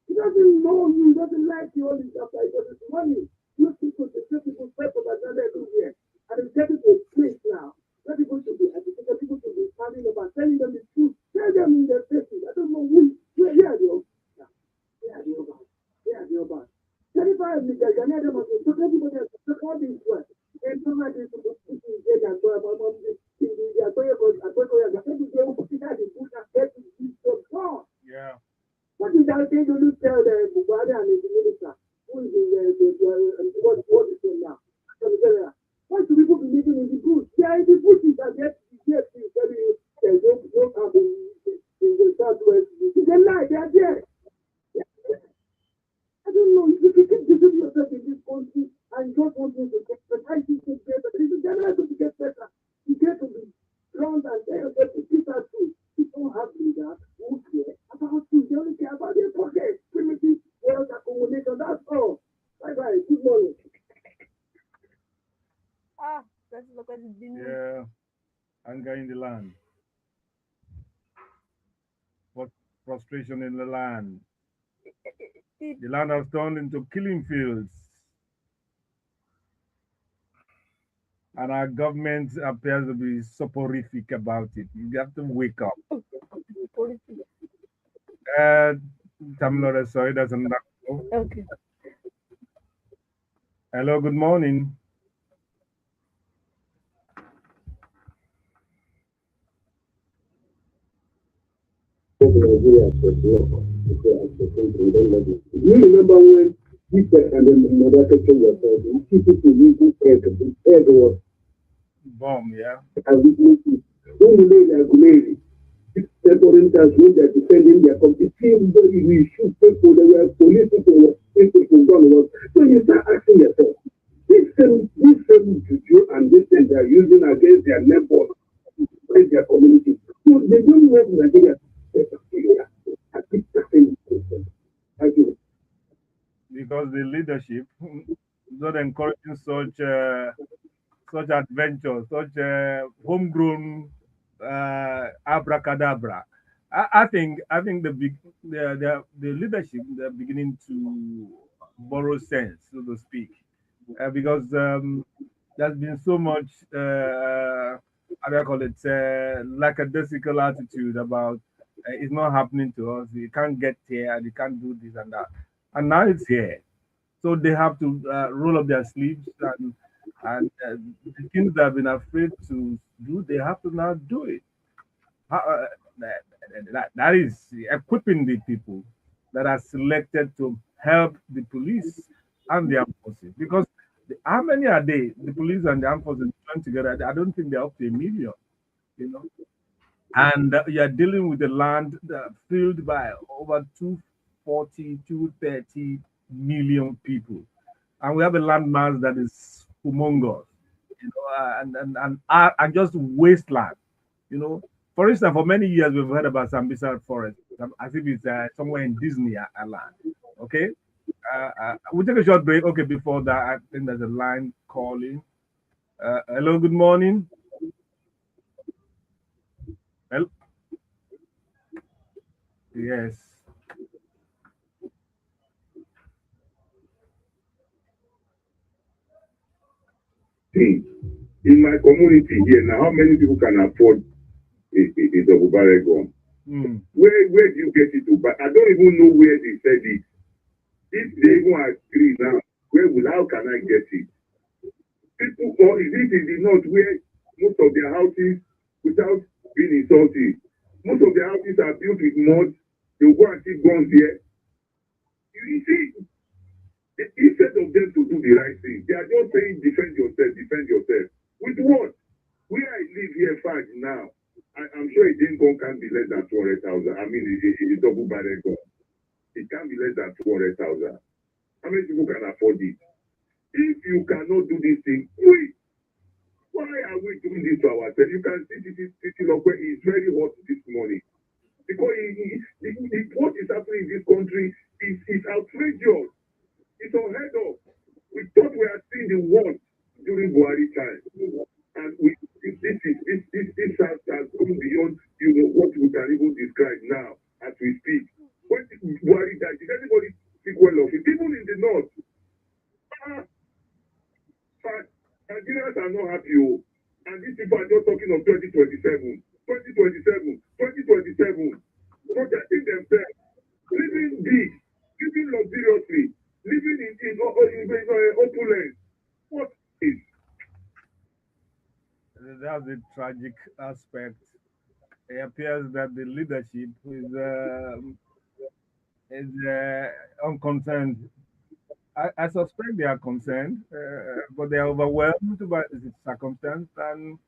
He doesn't know you, he doesn't like you, all this stuff, he doesn't money. You people, the same people fight for that everywhere. And it's getting to a place now. Where people should be educated, people should be standing up and telling them the truth. Tell them in their faces. I don't know who. Where are the Oba? Where are the Oba? 35 meters, and I don't know. So everybody has to all this work. And some of these people in the Yeah. what is that thing you tell the Buhari and his minister? Who is what is it now? Why do people be living in the bush? They are in the bushes and yet is telling you there's no carbon in the southwest. It's a lie, they are there. I don't know. You keep deceiving yourself in this country and just want to get better. I think it's better. This is generally going to get better. You get to be strong and tell yourself to keep that truth. You don't have leaders who care about you. They only care about their pocket. Primitive wealth accumulation. That's all. Bye bye. Good morning. That's what it's been. Yeah. Anger in the land. Frustration in the land. The land has turned into killing fields. And our government appears to be soporific about it. You have to wake up. Tamilore, sorry, that's another. Okay. Hello, good morning. You remember when we said and then another question was you see people using egg was Bomb, yeah. and we don't regulate for instance when they're defending their competition, we shoot people, they were police people gun. So you start asking yourself, this same juju and this thing they're using against their neighbors, against their community. So they don't work Nigeria. Because the leadership is not encouraging such adventures, such homegrown abracadabra. I think the leadership they're beginning to borrow sense, so to speak, because there's been so much how do I call it lackadaisical attitude about it's not happening to us. You can't get here. You can't do this and that. And now it's here. So they have to roll up their sleeves and the things they've been afraid to do, they have to now do it. That is equipping the people that are selected to help the police and the armed forces. Because how many are they? The police and the armed forces joined together. I don't think they're up to 1 million. You know, and you're dealing with a land filled by over 240, 230 million people, and we have a landmass that is humongous, you know, and just wasteland, you know. For instance, for many years we've heard about Sambisa Forest, as if it's somewhere in Disney land. Okay, we'll take a short break. Okay, before that, I think there's a line calling. Hello, good morning. Hello? Yes. thing. In my community here now, how many people can afford a double barrel gun? Where do you get it to? But I don't even know where they said it. If they even agree now, how can I get it? People, or is it in the north where most of their houses, without being insulted, most of their houses are built with mud? They'll go and see guns here. You see, instead of them to do the right thing, they are just saying defend yourself, defend yourself. With what? Where I live here, fast now, I'm sure a gun can be less than 200,000. I mean, a double barrel gun. It can be less than 200,000. How many people can afford it? If you cannot do this thing, why are we doing this to ourselves? You can see this Lokwe is very hot this morning. Because what is happening in this country is outrageous. It's unheard of. We thought we are seeing the worst during Buhari time. And this has gone beyond, what we can even describe now as we speak. When Buhari died, did anybody speak well of it? Even in the north. Nigerians are not happy. And these people are just talking of 2027. 2027. 2027. Protecting themselves. Living big. Living luxuriously. Living in opulence. What is? That's the tragic aspect. It appears that the leadership is unconcerned. I suspect they are concerned, but they are overwhelmed by the circumstance and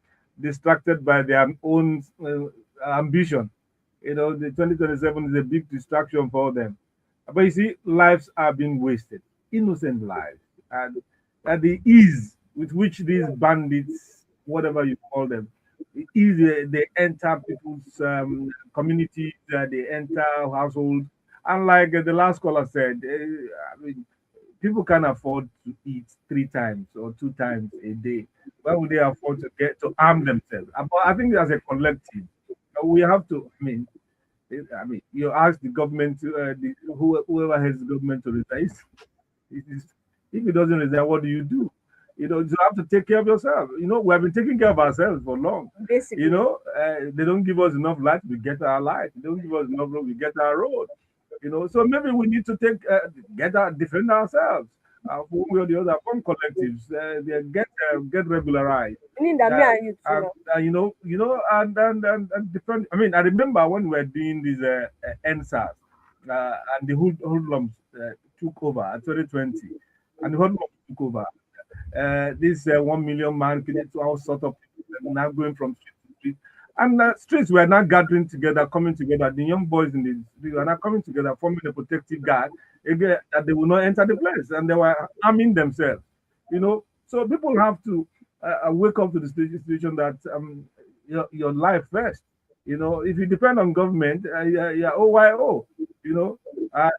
distracted by their own ambition. The 2027 is a big distraction for them. But you see, lives are being wasted, innocent lives, and the ease with which these bandits, whatever you call them, they enter people's communities, they enter households, and like the last caller said, I mean, people can afford to eat 3 times or 2 times a day. Why would they afford to arm themselves? But I think as a collective, we have to. I mean, you ask the government, whoever has the government to resign. If it doesn't resign, what do? You have to take care of yourself. We have been taking care of ourselves for long. Basically. They don't give us enough light, we get our light. They don't give us enough road, we get our road. So maybe we need to defend ourselves. One way or the other, from collectives, they get regularized. I mean that me and you And defend. I mean, I remember when we were doing these NSAS, and the hoodlums took over at 2020, and the hoodlums took over. This 1 million man to all sort of people now going from street to street. And streets were not gathering together, coming together. The young boys in the street were not coming together, forming a protective guard that they will not enter the place, and they were arming themselves. So people have to wake up to the situation that your life first. If you depend on government, OYO.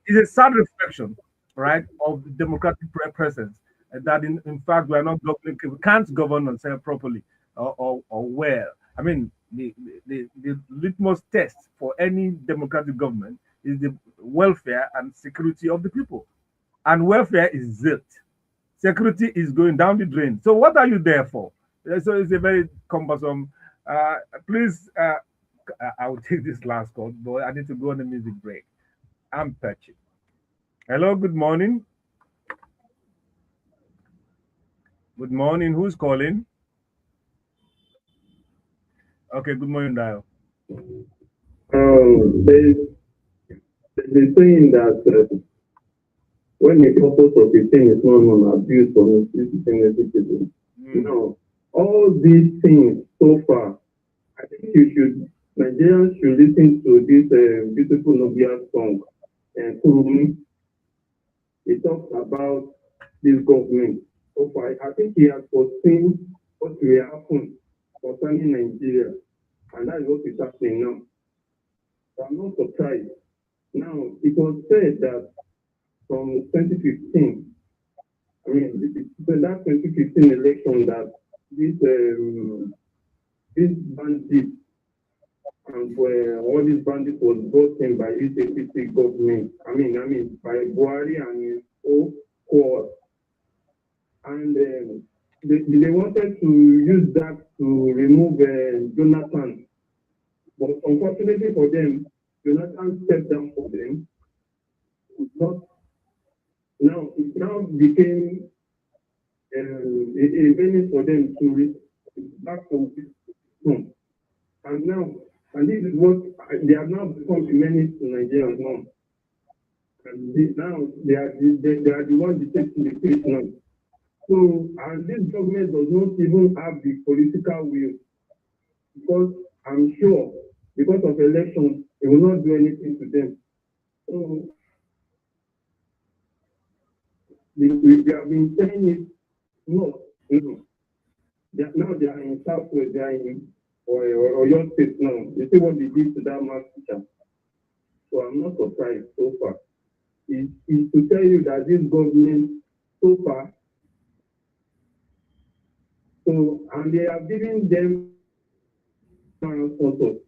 It's a sad reflection, right, of the democratic presence that in fact we are not governing, we can't govern ourselves properly or well. I mean, the litmus test for any democratic government is the welfare and security of the people. And welfare is zilt. Security is going down the drain. So what are you there for? So it's a very cumbersome. Please, I will take this last call, but I need to go on a music break. I'm patchy. Hello, good morning. Good morning. Who's calling? Okay, good morning, Dial. There's a saying that when the purpose of a thing is not known, abuse or misuse is inevitable. All these things so far, I think Nigerians should listen to this beautiful Nubia song, and Kurumi. It talks about this government. So far, I think he has foreseen what will happen concerning Nigeria, and that is what is happening now. So I'm not surprised. Now, it was said that from 2015, I mean, that 2015 election, that this bandit and all these bandits was brought in by this APC government. I mean, by Buhari and his own court. And they wanted to use that to remove Jonathan. But unfortunately for them, Jonathan stepped down for them. It now became a menace for them to back to home. And this is what they have now become a menace to Nigerians now. And they are the ones dictating the place now. So, and this government does not even have the political will, because I'm sure, because of elections, it will not do anything to them. So, we have been saying it, no. Now they are in Southwest, they are in or your state now. You see what they did to that math teacher. So I'm not surprised so far. It's to tell you that this government so far, and they have given them sponsors.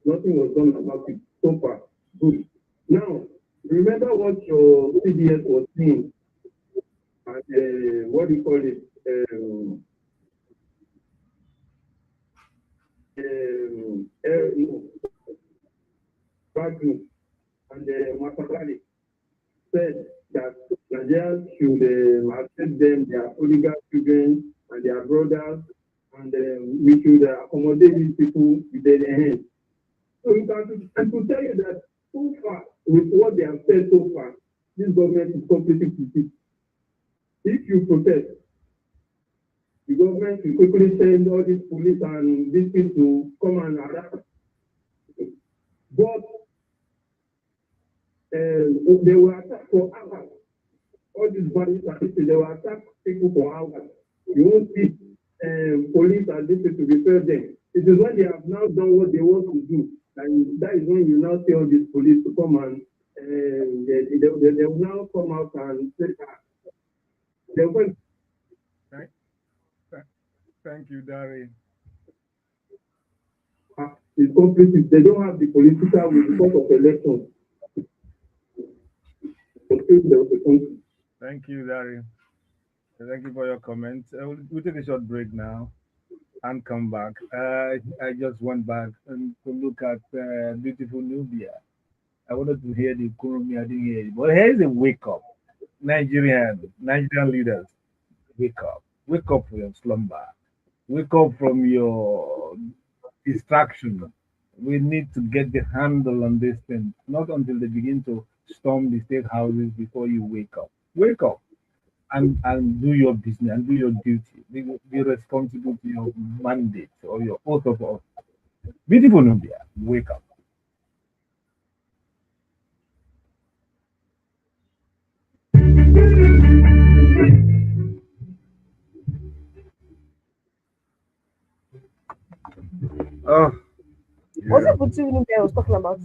Nothing was done about it so far. Good. Now, remember what your CDS was saying, and what do you call it? Bagnu and Matabali said that Nigerians should accept them, their oligarch children and their brothers, and we should accommodate these people with their hands. So you can to tell you that so far, with what they have said so far, this government is completely defeated. If you protest, the government will quickly send all these police and these people to come and harass. But they will attack for hours. All these bandits and this, they will attack people for hours. You won't see police and this to repair them. It is when they have now done what they want to do, and that is when you now see all these police to come and they will now come out and say that. They will. Thank you, Dari. It's completely, they don't have the political will because of elections. Thank you, Dari. Thank you for your comments. We'll take a short break now and come back. I just went back and to look at beautiful Nubia. I wanted to hear the Kurumi, I didn't hear it. But here's a wake up. Nigerian leaders, wake up. Wake up from your slumber. Wake up from your distraction. We need to get the handle on this thing. Not until they begin to storm the state houses before you wake up. Wake up and do your business and do your duty. Be responsible to your mandate or your oath of office. Beautiful Nubia, wake up. Oh, Was it Putin I was talking about?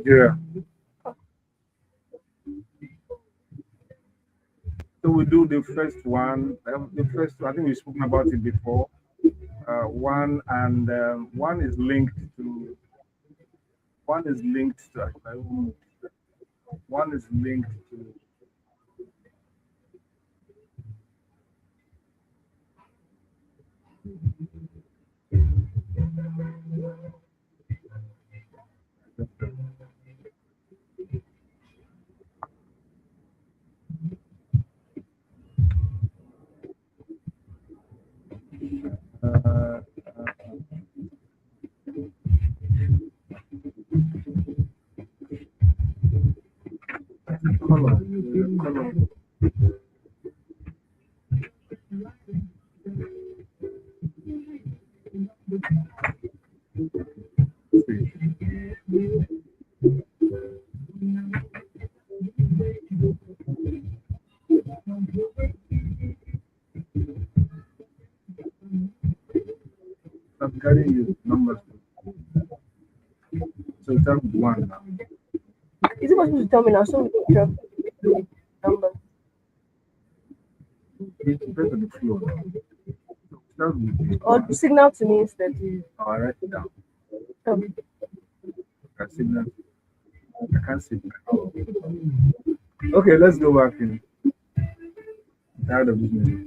yeah. So we do the first one. I think we've spoken about it before. One is linked to. One is linked to. One is linked to. carrying your numbers. So start with 1 now. Is it possible to tell me now? So we can drop the number. It's better the flow now. So start with Or 1. signal to me instead. I'll write it down. Okay. I signal. I can't signal. Okay, let's go back in. I'm tired of this music.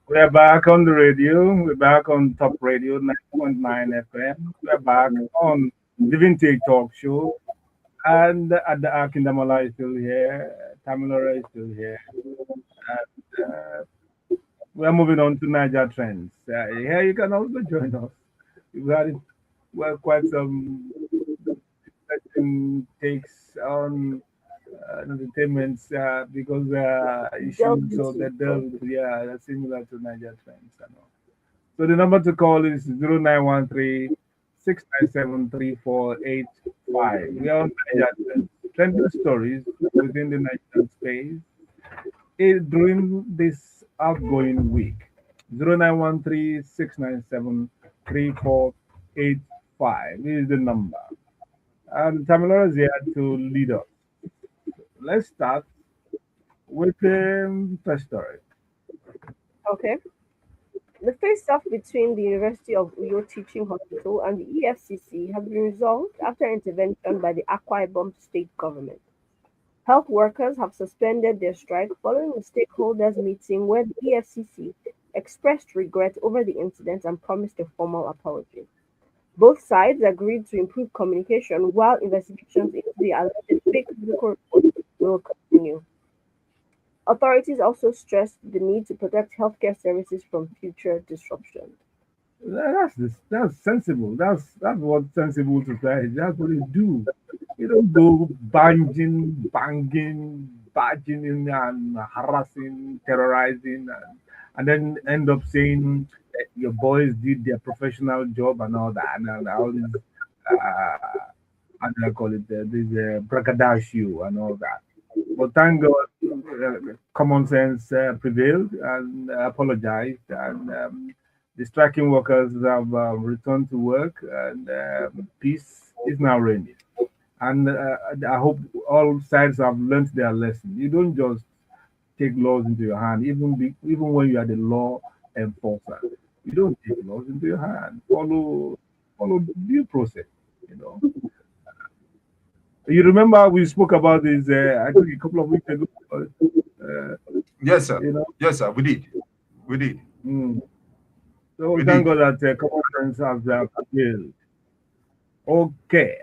We're back on the radio. We're back on TopRadio 90.9 FM. We're back on the Vintage Talkshow. And the Akindamola is still here. Tamilora is still here. And we're moving on to Niger Trends. Here you can also join us. We've had quite some interesting takes on entertainments because issues of the delve, are similar to Niger Trends. And all. So the number to call is 0913 697 3485. We are on Niger Trends. Trending stories within the Nigerian space during this outgoing week. 0913 697 3485 is the number. And Tamila is here to lead us. Let's start with the first story. Okay. The face-off between the University of Uyo Teaching Hospital and the EFCC has been resolved after intervention by the Akwa Ibom state government. Health workers have suspended their strike following a stakeholders meeting where the EFCC expressed regret over the incident and promised a formal apology. Both sides agreed to improve communication while investigations into the alleged fake medical report will continue. Authorities also stressed the need to protect healthcare services from future disruption. That's sensible. That's what sensible society. That's what you do. You don't go banging, badging, and harassing, terrorizing, and then end up saying that your boys did their professional job and all that, and all this, how do I call it? This braggadocio and all that. But thank God, common sense prevailed and apologized, and the striking workers have returned to work, and peace is now reigning. And I hope all sides have learned their lesson. You don't just take laws into your hand, even when you are the law enforcer. You don't take laws into your hand. Follow due process. You know. You remember we spoke about this, I think a couple of weeks ago. Yes, sir. You know? Yes, sir. We did. We did. So We thank did. God that common sense has prevailed. Okay.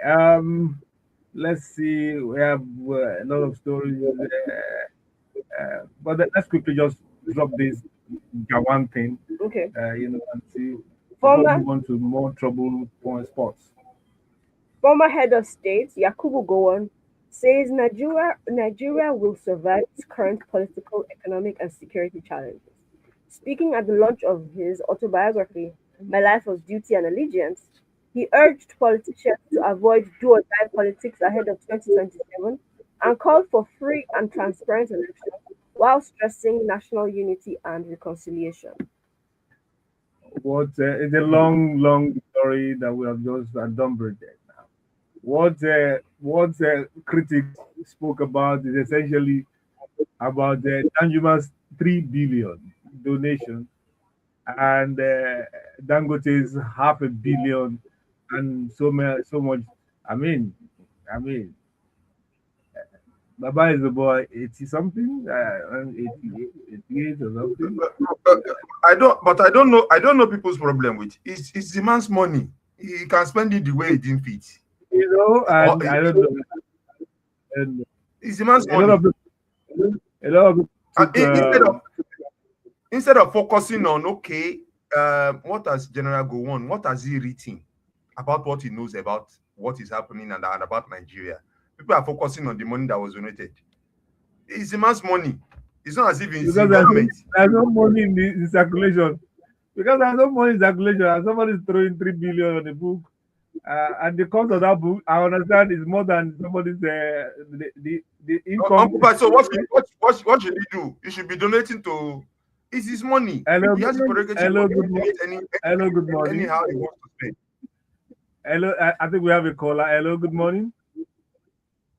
Let's see. We have a lot of stories, but let's quickly just drop this Gawan thing, Okay. and see before we Former move on to more trouble point spots. Former head of state Yakubu Gowon says Nigeria will survive its current political, economic, and security challenges. Speaking at the launch of his autobiography, My Life of Duty and Allegiance, he urged politicians to avoid do or die politics ahead of 2027 and called for free and transparent elections while stressing national unity and reconciliation. What it's a long story that we have just done now. What critics spoke about is essentially about the tangible 3 billion donation, and Dangote is 500 million, and so much. I mean, Baba is about 80 something, 88 or something. I don't know people's problem with it's the man's money. He can spend it the way he didn't fit. You know, and I don't know. And It's the man's a lot money. a lot of people Instead of focusing on what has General Gowon, what has he written about what he knows about what is happening and about Nigeria, people are focusing on the money that was donated. It's the man's money. It's not as if it's the government. There's no money in circulation. Because there's no money in circulation, and somebody's throwing 3 billion on the book, and the cost of that book, I understand, is more than somebody's the income. So what should he do? He should be donating to. It's his money. Hello, he has the prerogative hello, good morning. Hello, good morning. Anyhow he wants to spend. Hello, I think we have a caller. Hello, good morning.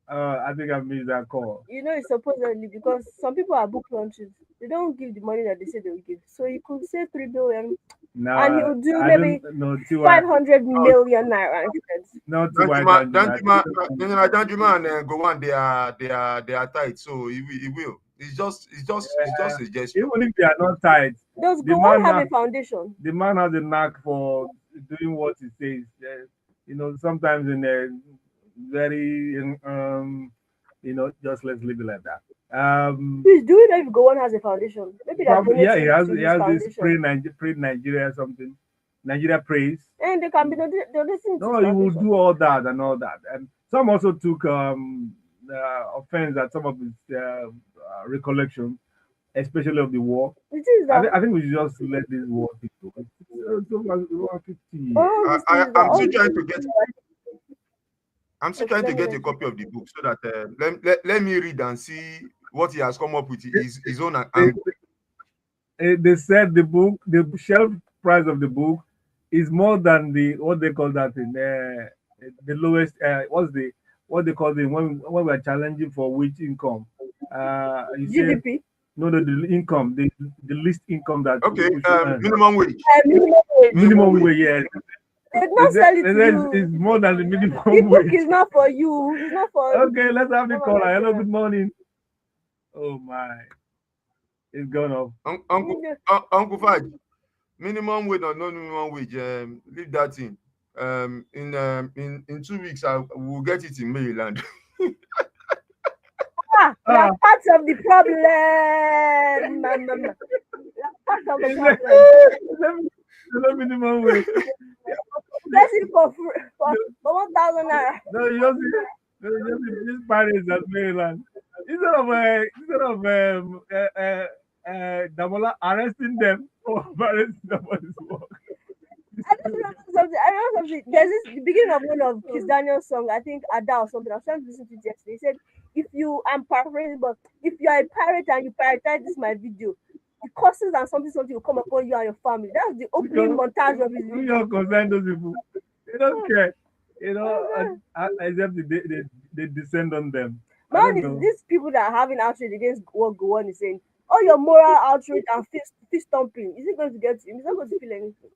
I think I missed that call. You know, it's supposedly because some people are book launches. They don't give the money that they say they will give. So you could say 3 billion, No, and he will do maybe 500 million naira instead. No, Danjuma and Gowon, they are tight, so he will. It's just a gesture. Even if they are not tight, does Gowon have a foundation? The man has a knack for doing what he says. You know, sometimes in a very just let's leave it like that. Please do it if Gowon has a foundation. Maybe he has this Pray Nigeria something. Nigeria Praise. And they can be donating. No, he will do all that and all that. And some also took offense at some of his recollections, especially of the war. I think we should just let this war people. I'm still trying to get a copy of the book so that let me read and see what he has come up with his own angle. They said the shelf price of the book is more than what they call that in the lowest. What they call it when we are challenging for which income? GDP. No, the income, the least income that. Okay, minimum wage. Minimum wage, yes. It's more than the minimum wage. The book is not for you. It's not for. Okay, let's have the caller. Hello, good morning. Oh my, it's gone off. Uncle Faj, minimum wage or no minimum wage? Leave that in. In 2 weeks, we'll get it in Maryland. We are part of the problem. We are part of the problem. No minimum wage. That's it for 1,000 naira. No, you just Paris at Maryland. Instead of Damola arresting them for arresting somebody's work. I remember something. There's the beginning of one of Kiss Daniel's song, I think Ada or something. I was trying to listen to it yesterday. He said, I'm paraphrasing, but if you are a pirate and you piratize this my video, the curses and something will come upon you and your family. That's the opening montage of his video. You concern those people. They don't care. Except they descend on them. Man, these people that are having outrage against what Gowon is saying, all your moral outrage and fist stomping, is it going to get him? He's not going to feel anything.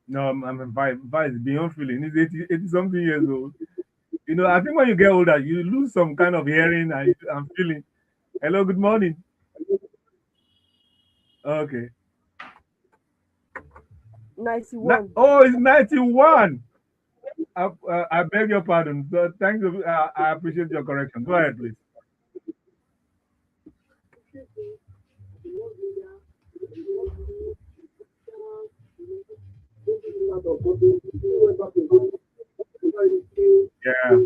No, I'm Vice beyond feeling. He's 80 something years old. You know, I think when you get older, you lose some kind of hearing and feeling. Hello, good morning. Okay. 91. It's 91. I beg your pardon. So thank you. I appreciate your correction. Go ahead, please. Yeah.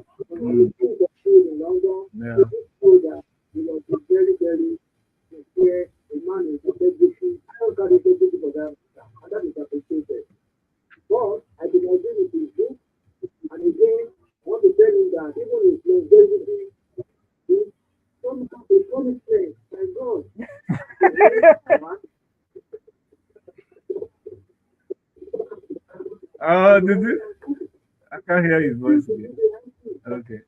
Yeah. But I can agree with you. And again, I want to tell you that even if longevity is somehow a promised place, my God. Did you? I can't hear his voice again. Okay.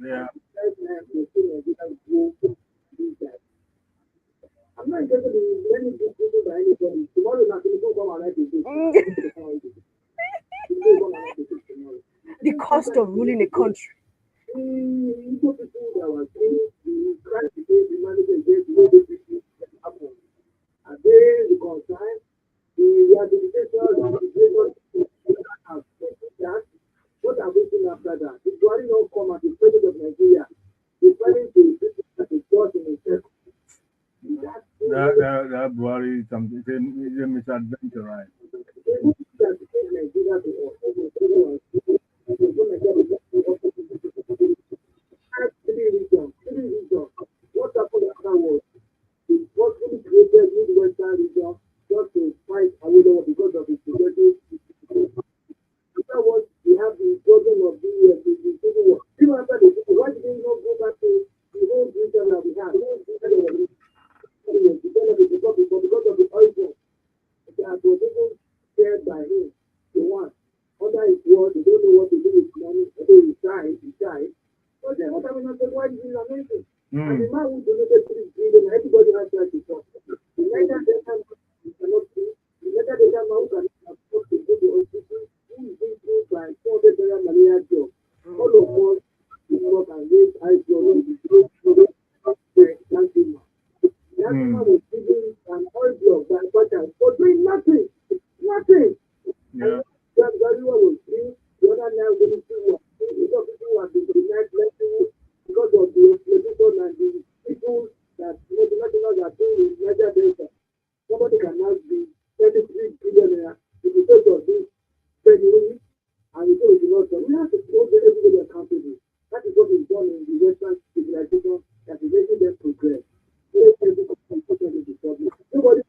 Yeah. cost of ruling a country. Igbo people that were killed, the crimes against humanity against the Igbo people that happened. Are they reconciled? The rehabilitation, have that. What are we doing after that? The Buhari now come as the president of Nigeria, referring to the as a judge in himself. That Buhari is a misadventure, right? What happened afterwards? It forcefully created Midwestern region just to fight Awolowo because of his progressive. Afterwards, we have the problem of the civil war. Even after the civil war, why did they not go back to the whole region that we have? Because of the oil boom, that was even shared by him. The one under his word, they don't know what to do with money. Although he died. But then what happened after why did he lament it? And the man who donated to this building, everybody has that to talk. The Niger Delta man who cannot see, the Niger Delta man who cannot afford to go to hospital, who is being through by 400 malaria job. All of us will work and raise eyes to the that man was giving an oil block by Bacha for doing nothing. Nothing. Yeah. And everyone was free. The other now going to work. A lot of people have been denied blessing because of the exploitation and the people that multinationals are doing in Niger Delta. Somebody can now be 33 billion naira in the face of this Femi and we say we do not done. We have to hold everybody accountable. That is what is done in the Western civilization that is making them progress. Nobody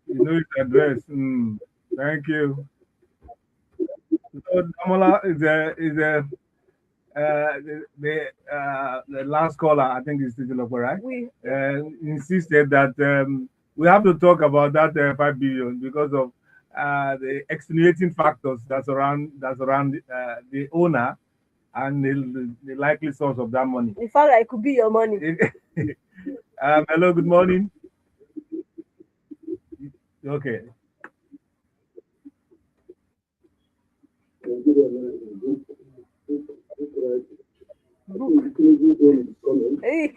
You know his address. Thank you. So Damola the last caller, I think is still up, right? We Insisted that we have to talk about that 5 billion because of the extenuating factors that surround the owner and the likely source of that money. in fact, it could be your money. Hello, good morning. Okay. Hey.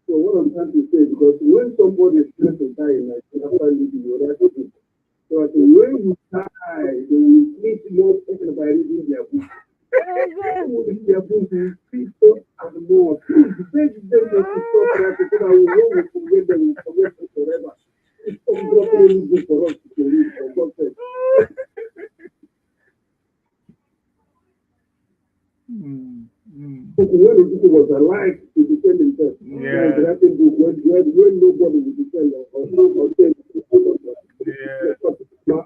So what I'm trying to say, because when somebody is trying to die in Nigeria after living, you're right. So I say, when you die, they will need more people by reading their book. Reading their book will speak and more. Beg them to stop that so that we won't forget them, we forget them forever. It's probably good for us to read, for God's sake. But when the people was alive to defend themselves, Yeah. when nobody would defend or say, Yeah.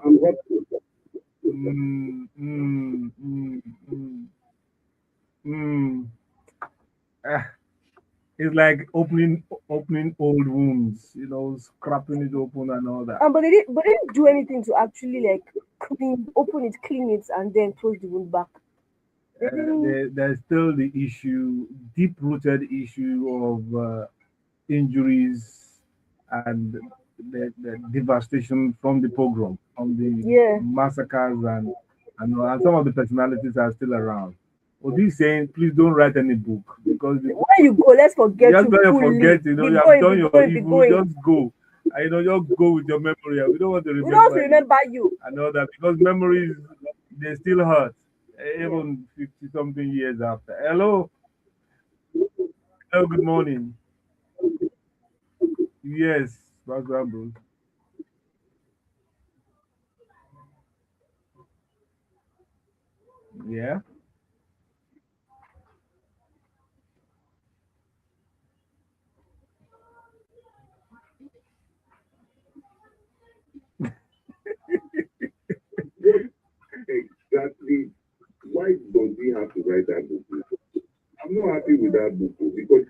I'm happy. It's like opening old wounds, scrapping it open and all that. But they didn't do anything to actually like open it, clean it, and then close the wound back. There's still the deep-rooted issue of injuries and the devastation from the pogrom, from the massacres, and some of the personalities are still around. He's saying, please don't write any book because when you go, let's forget just you. Forget, you have done your evil. Just go. Just go with your memory. We don't want to remember. We don't want to remember you. I know that because memories they still hurt, even 50-something years after. Hello, good morning. Yes, background bros. Yeah. Exactly. Why does he have to write that book? I'm not happy with that book because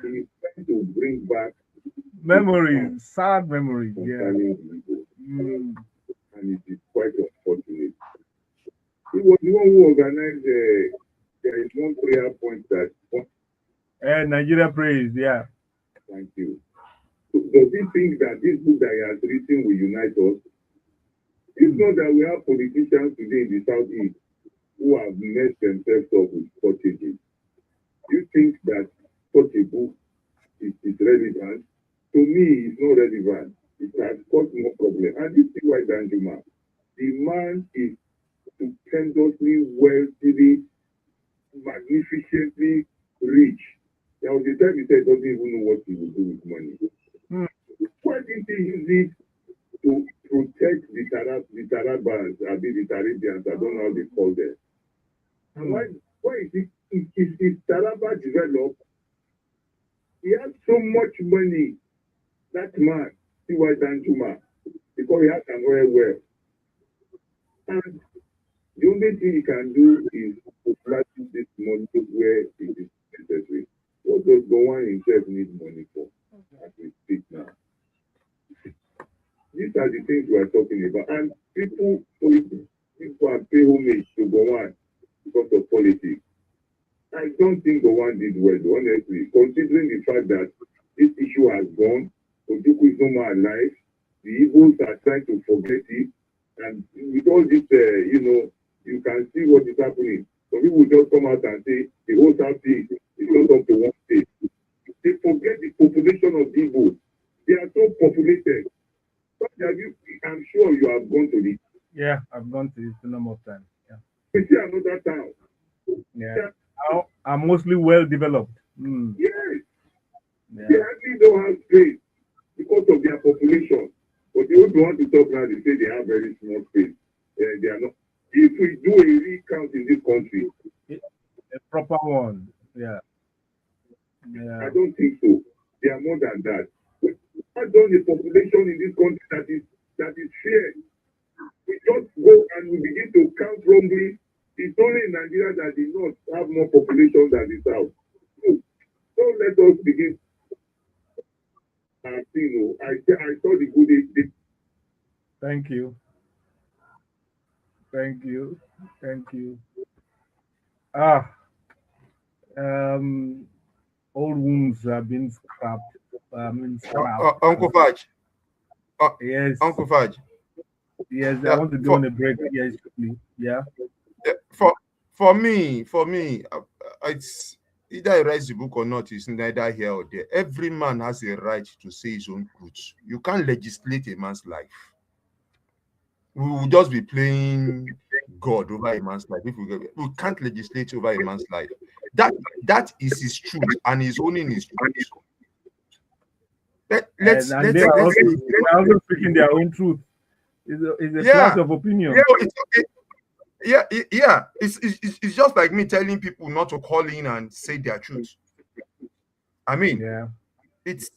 he's trying to bring back memories, sad memories. Yeah. And it is quite unfortunate. was the one who organized there is one prayer point that Nigeria praise, yeah. Thank you. So does he think that this book that he has written will unite us? It's not that we have politicians today in the Southeast who have messed themselves up with shortages. You think that such a book is relevant? To me, it's not relevant. It has caused more problem. And this is why Danjuma, the man is stupendously wealthy, magnificently rich. There was a time he said he doesn't even know what he will do with money. Why didn't he use it to protect the Tarabans, the Taribians, I don't know how they call them? And why is it, if Taraba developed, he has so much money, that man, C.Y. Danjuma, because he has an oil well. And the only thing he can do is to practice this money where it is necessary. What does Gowon himself need money for as we speak now? These are the things we are talking about. And people are pay homage to Gowon because of politics. I don't think Gowon did well, honestly, considering the fact that this issue has gone, Ojukwu is no more alive, the Igbos are trying to forget it, and with all this, you can see what is happening. Some people just come out and say the whole Southeast is not up to one state. They forget the population of Igbo. They are so populated. But I'm sure you have gone to this. Yeah, I've gone to it a number of times. Yeah. You see another town. Yeah. Are mostly well developed. Yes. Yeah. They hardly don't have space because of their population. But they don't want to talk now, they say they have very small space. They are not. If we do a recount in this country, a proper one, yeah. I don't think so. They are more than that. We have done a population in this country that is fair. We just go and we begin to count wrongly. It's only in Nigeria that the North have more population than the South. So don't let us begin. I saw the good day. Thank you. Thank you. Thank you. Old wounds have been scrapped. Uncle Fudge. Yes. Uncle Fudge. Yes, I want to go on a break. Yes, please. Yeah. For me, it's either I write the book or not. It's neither here or there. Every man has a right to say his own truth. You can't legislate a man's life. We will just be playing God over a man's life. If we can't legislate over a man's life. That is his truth, and he's owning his truth. Let's also speaking their own truth. It's a class of opinion. Yeah, it's just like me telling people not to call in and say their truth. I mean, yeah, it's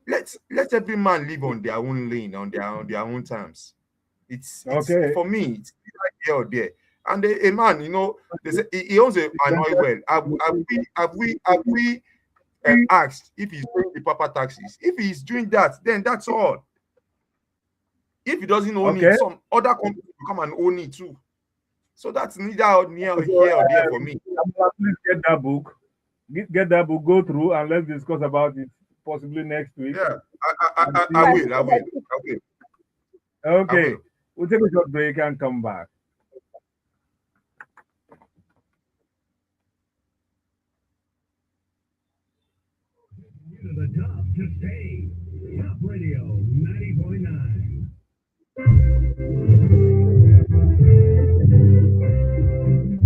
let every man live on their own lane, on their own terms. It's okay. For me, it's right here or there. And a man, they say he owns an oil well. Have we asked if he's paying the proper taxes? If he's doing that, then that's all. If he doesn't own it, some other company will come and own it too. So that's neither here or there for me. Please get that book. Get that book, go through, and let's discuss about it possibly next week. Yeah, I will. Okay, we'll take a short break and come back. The top to stay. TopRadio 90.9.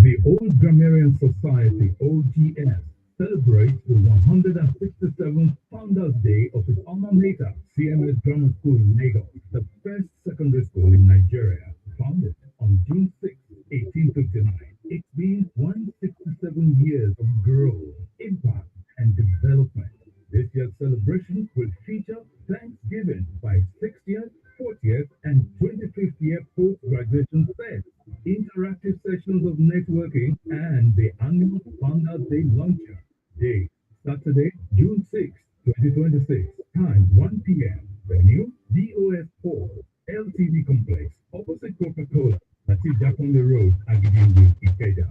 The Old Grammarian Society, OGS, celebrates the 167th Founders Day of its alma mater, CMS Grammar School in Lagos, the first secondary school in Nigeria, founded on June 6, 1859. It's been 167 years of growth, impact, and development. This year's celebration will feature Thanksgiving by 60th, 40th, and 25th year post-graduation fest, interactive sessions of networking, and the annual Founders Day Luncheon. Day, Saturday, June 6, 2026. Time, 1 p.m. Venue, DOS 4, LTD Complex, opposite Coca-Cola, at 30 Japonde Road, Agidingbe, Ikeja.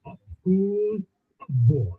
Up school, up boy.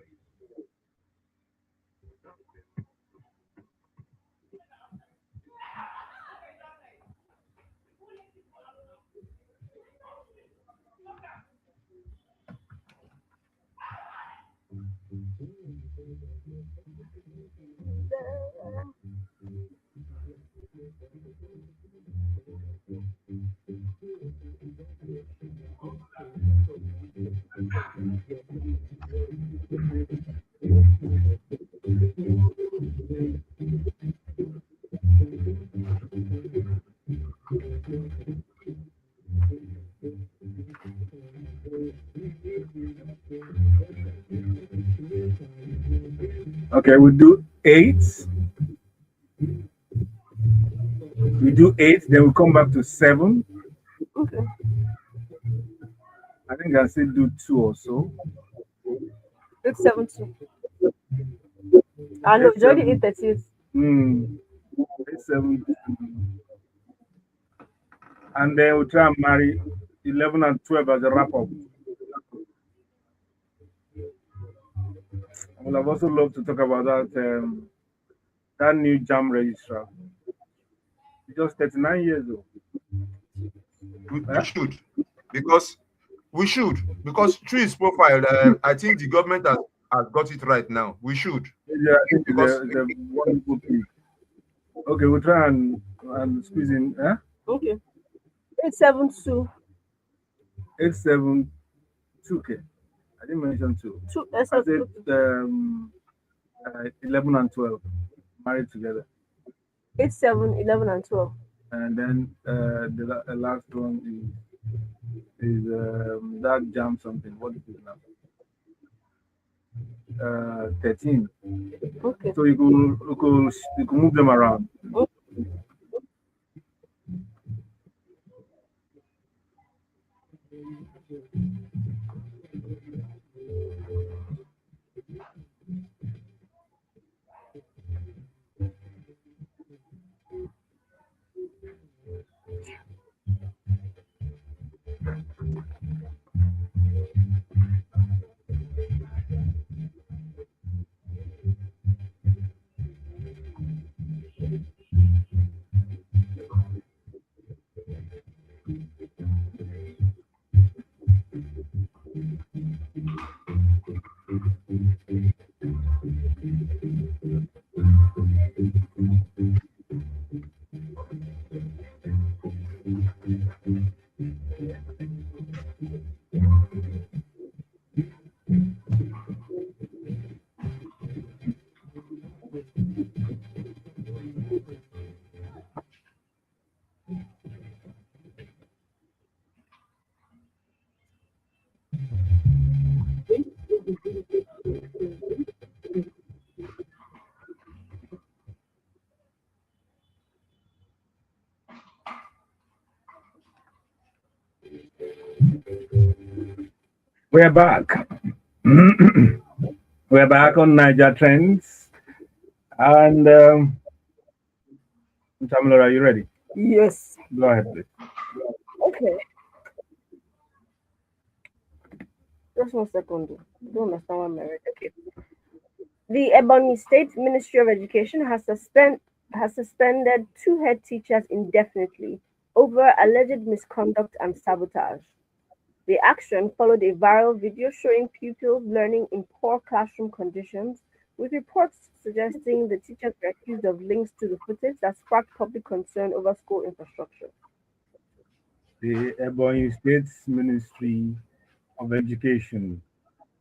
Okay, we do 8. We do 8, then we come back to 7. Okay. I think I still do 2 or so. 872. I know it's already 838. 8, 7. And then we'll try and marry 11 and 12 as a wrap up. I would have also loved to talk about that new jam registrar. He's just 39 years old. We should, because through his profile, I think the government has got it right now. We should. Yeah, I think it's a wonderful thing. Okay, we'll try and squeeze in. Okay. 872. 872. Okay. I didn't mention 2. 2. I said 11 and 12 married together. 8, 7, 11, and 12. And then the last one is that jam something. What is it now? 13. Okay. So you could move them around. Okay. We're back. We're back on Niger Trends. And Omolara, are you ready? Yes. Go ahead, please. Okay. Just 1 second. I don't understand what I'm reading. Okay. The Ebonyi State Ministry of Education has suspended 2 head teachers indefinitely over alleged misconduct and sabotage. The action followed a viral video showing pupils learning in poor classroom conditions, with reports suggesting the teachers were accused of links to the footage that sparked public concern over school infrastructure. The Ebonyi State Ministry of Education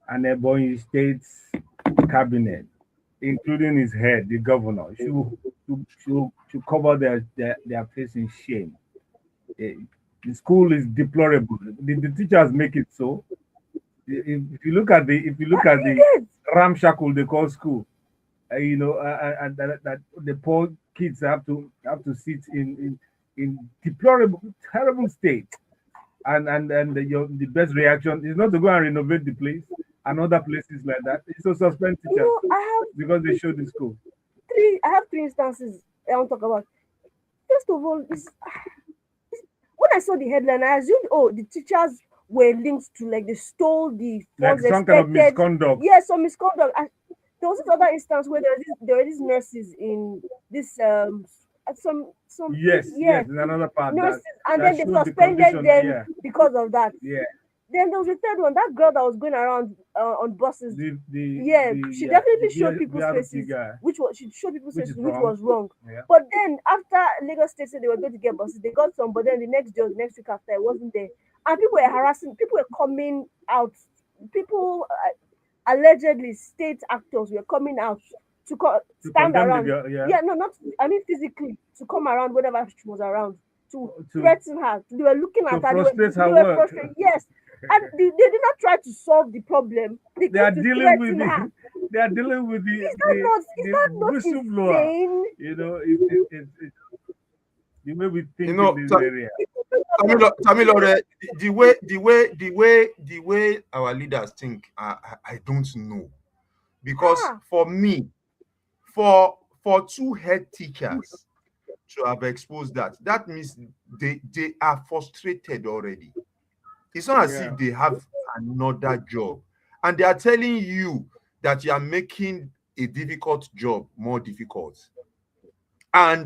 and Ebonyi State's cabinet, including his head, the governor, should cover their face in shame. The school is deplorable. The teachers make it so. If you look at the ramshackle they call school, and that the poor kids have to sit in deplorable, terrible state, and the best reaction is not to go and renovate the place and other places like that. It's to suspend teachers because they show the school. I have 3 instances I want to talk about. First of all, when I saw the headline, I assumed, oh, the teachers were linked to, like, they stole the Like funds some kind of expected. misconduct. Yes, some misconduct. There was this other instance where there were these nurses in this some Yes, yes, in another part. nurses, and that then they showed the suspended condition, them because of that. Yeah. Then there was a third one, that girl that was going around on buses. She Definitely showed people's faces, she showed people's faces, which was wrong. Yeah. But then after Lagos State said they were going to get buses, they got some. But then the next day or the next week after, it wasn't there, and people were harassing. People were coming out. People allegedly state actors were coming out to stand around. I mean physically, to come around whenever she was around, to threaten her. They were looking at her. They were frustrated. Yes. And they did not try to solve the problem. They are dealing with her. They are dealing with the whistleblower. You know, it's the way we think in this area. Tamilore, the way our leaders think, I don't know, because for me, for two head teachers to have exposed that means they are frustrated already. It's not as if they have another job, and they are telling you that you are making a difficult job more difficult. And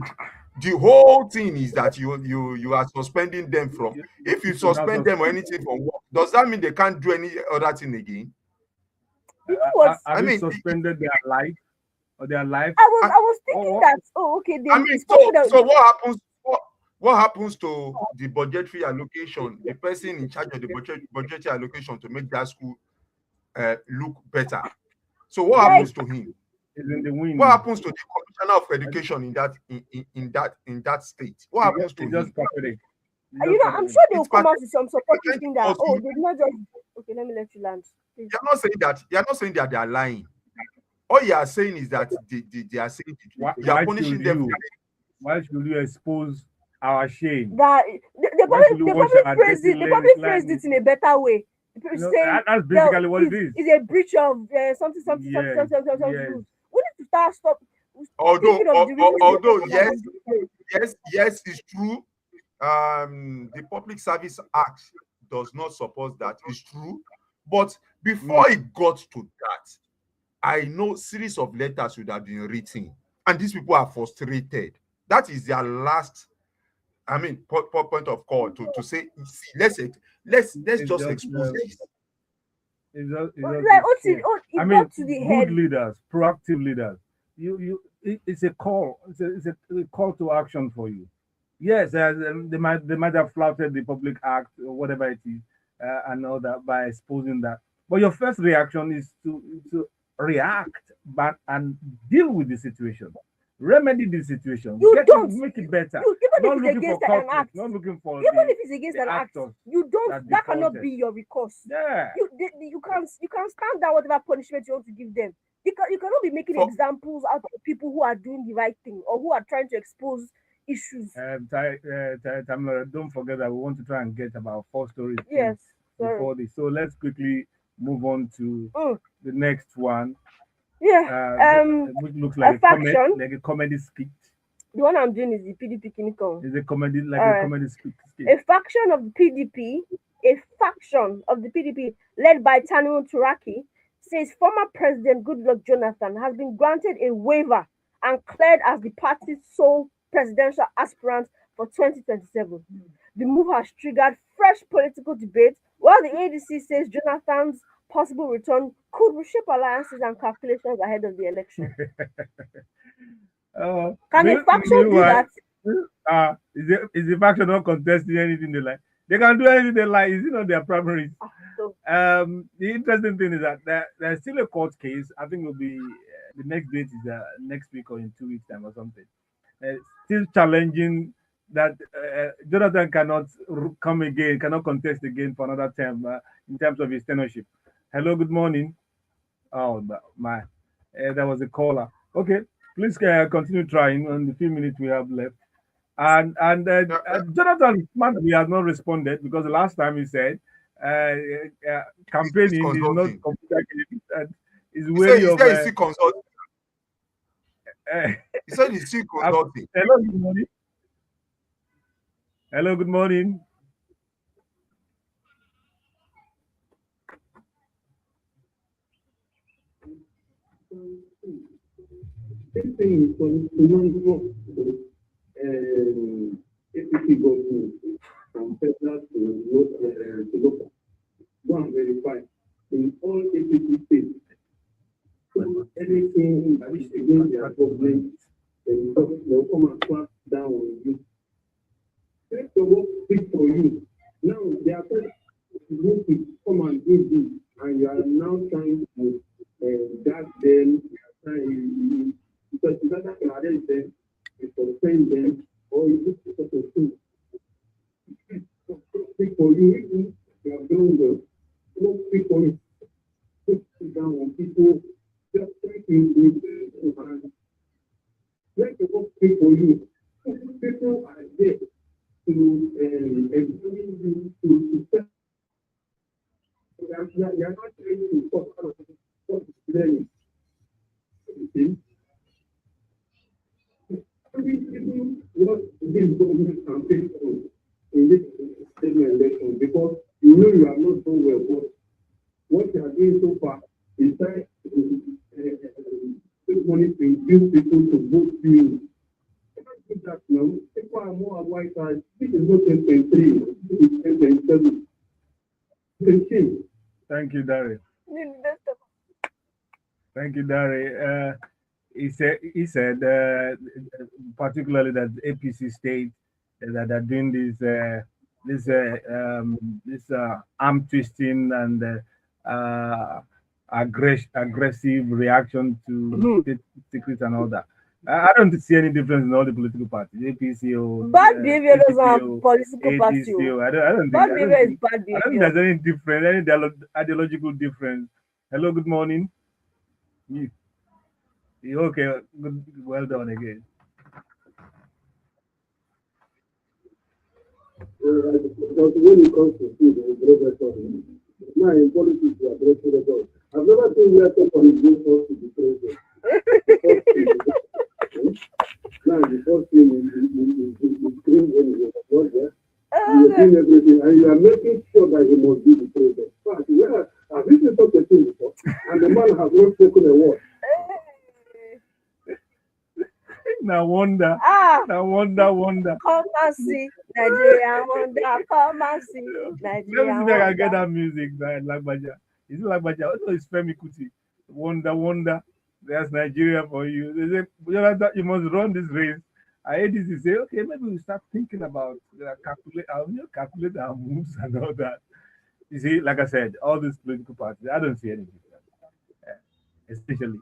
the whole thing is that you are suspending them from. If you suspend them or anything from work, does that mean they can't do any other thing again? You know what? I mean, suspended their life or their life. I was thinking that. Oh, okay. I mean, so what happens? What happens to the budgetary allocation? The person in charge of the budgetary allocation to make that school look better. So what happens to him? In the wind. What happens to the commissioner of education in that state? What happens to him? I'm sure they'll come out with some supporting thing that they did not just. Okay, let me let you land. You're not saying that. You're not saying that they are lying. All you are saying is that they are saying you are punishing them. Why should you expose our shame? That they probably phrased it in a better way. That's basically what it is. It's a breach of something. Rules. We need to stop. Although yes, it's true. The Public Service Act does not support that. It's true, but before it got to that, I know series of letters would have been written, and these people are frustrated. That is their last. I mean, point of call to say, see, let's just expose this. Good leaders, proactive leaders. It's a call. It's a call to action for you. Yes, they might have flouted the Public Act or whatever it is, and all that by exposing that. But your first reaction is to react and deal with the situation. Remedy the situation. Make it better. Even if it's against an act, not looking for even if it's against an act, that cannot be your recourse. Yeah. You can't stand down whatever punishment you want to give them. You cannot be making examples out of people who are doing the right thing or who are trying to expose issues. Don't forget that we want to try and get about 4 stories. Yes. Before this, so let's quickly move on to the next one. Yeah. Which looks like a comedy skit. The one I'm doing is the PDP Kinikon. Is a comedy a comedy skit. A faction of the PDP led by Tanimu Turaki says former President Goodluck Jonathan has been granted a waiver and cleared as the party's sole presidential aspirant for 2027. The move has triggered fresh political debate, while the ADC says Jonathan's possible return could reshape alliances and calculations ahead of the election. Can a faction do that? Is the faction not contesting anything they like? They can do anything they like. Is it not their primaries? The interesting thing is that there's still a court case. I think it will be the next date is next week or in 2 weeks' time or something. Still challenging that Jonathan cannot cannot contest again for another term in terms of his tenureship. Hello, good morning. Oh, my. That was a caller. Okay, please continue trying on the few minutes we have left. And Jonathan we has not responded because the last time he said campaigning is not computer games and is way of. He said he's still consulting. Hello, good morning. Hello, good morning. same thing from APC government from federal to local. Go and verify in all APC states. So anything that is against their government, they'll come and crack down on you. Let the work speak for you. Now they are trying to come and do this, and you are now trying to guard them, because you don't have to arrest them, you suspend them, or you do such a thing. Speak for you, even you have done well. Don't speak for you. Put down on people, just try to let the work speak for you. People are there to examine you, to tell you are not trying to cut out of what is learning. People what this government campaign on in this election, because you know you have not done well, but what you are doing so far is trying to take money to induce people to vote you. That now, people are more white and this is not 2023, this is 2027. Thank you, Dari. Thank you, Dari. He said particularly that APC state that are doing this arm twisting and aggressive reaction to state secrets and all that. I don't see any difference in all the political parties. APC or bad behavior doesn't have political party. I don't Bad behavior is bad behavior. I don't think there's any difference, any ideological difference. Hello, good morning. You okay? Good, well done again. Because when it comes to food, now in politics, we are very good. I've never seen where somebody goes for to be president. Now, the first thing is green when you are there. You are doing everything, and you are making sure that he must be the president. But yeah, I've written such a thing before, and the man has not spoken a word. No wonder. No wonder. Come and see Nigeria wonder. Come and see Nigeria Let me see if I can get that music. Lagbaja. Is it Lagbaja? Also, it's Femi Kuti. Wonder. There's Nigeria for you. They say, you must run this race. I hate this. You say, okay, maybe we start thinking about calculate our moves and all that. You see, like I said, all these political parties, I don't see any difference. Especially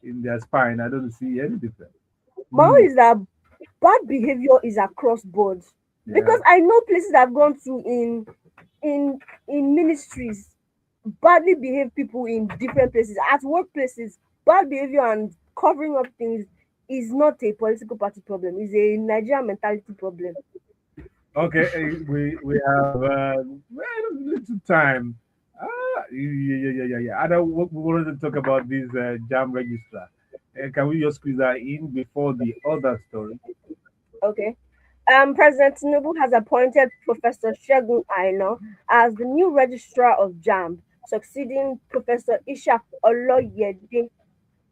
in their spine, I don't see any difference. My own is that bad behavior is across board. Yeah. Because I know places I've gone to in ministries, badly behaved people in different places, at workplaces, bad behavior and covering up things is not a political party problem. It's a Nigerian mentality problem. Okay, we have very little time. Yeah. We wanted to talk about this JAM registrar. Can we just squeeze that in before the other story? Okay. President Tinubu has appointed Professor Segun Aina as the new registrar of JAM, succeeding Professor Ishak Oloyede,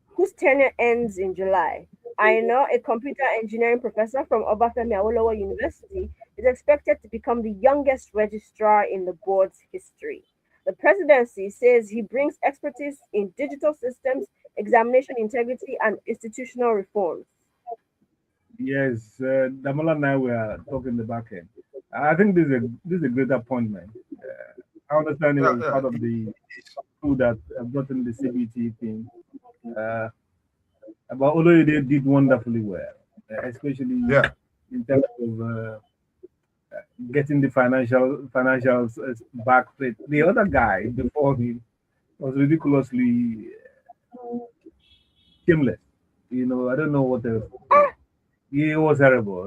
whose tenure ends in July. Aina, a computer engineering professor from Obafemi Awolowo University, is expected to become the youngest registrar in the board's history. The presidency says he brings expertise in digital systems, examination integrity, and institutional reforms. Yes, Damola and I were talking the back end. I think this is a great appointment. I understand it was part of the crew that have gotten the CBT thing. But although they did wonderfully well, especially in terms of getting the financials back straight. The other guy before him was ridiculously shameless. You know, I don't know what else. He was terrible.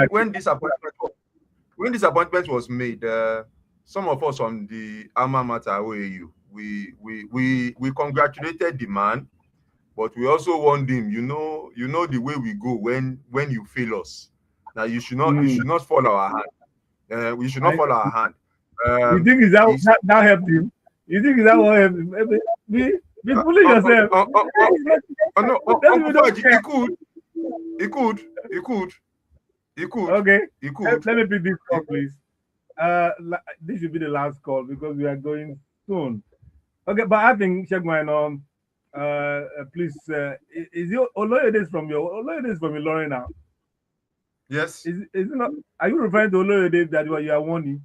When this appointment was made, some of us on the alma mater OAU, we congratulated the man, but we also warned him. You know the way we go when you fail us. Now you should not follow our hand. We should not follow our hand. You think is that helped him? You think is that what helped him? Be fooling yourself. No, Uncle Faji, he could. Okay. He could. Let me pick this call, please. This should be the last call because we are going soon. Okay, but I think Shegman, please, is your Oloyede from Ilorin now? Yes. Is it not? Are you referring to Oloyede that you are warning?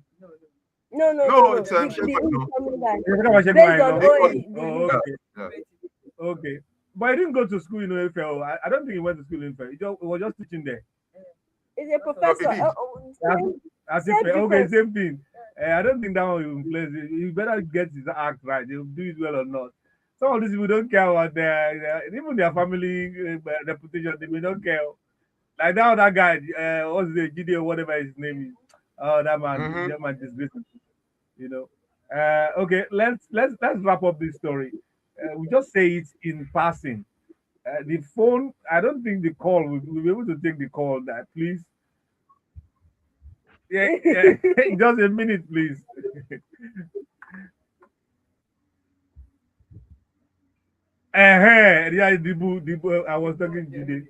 No. It's The incoming guy. Based on Oh, okay. Yeah. Okay. But he didn't go to school in Ife. I don't think he went to school in Ife. He was just teaching there. He's a professor. As if, okay, same thing. I don't think that one will place. You better get his act right. He'll do it well or not. Some of these people don't care about even their family reputation. They don't care. Like that guy, what's the GD or whatever his name is. Oh, that man disgraceful. You know. Okay, let's wrap up this story. We just say it in passing. The phone, I don't think the call we'll be able to take the call. That please. Yeah. Just a minute, please. Yeah, I was talking today.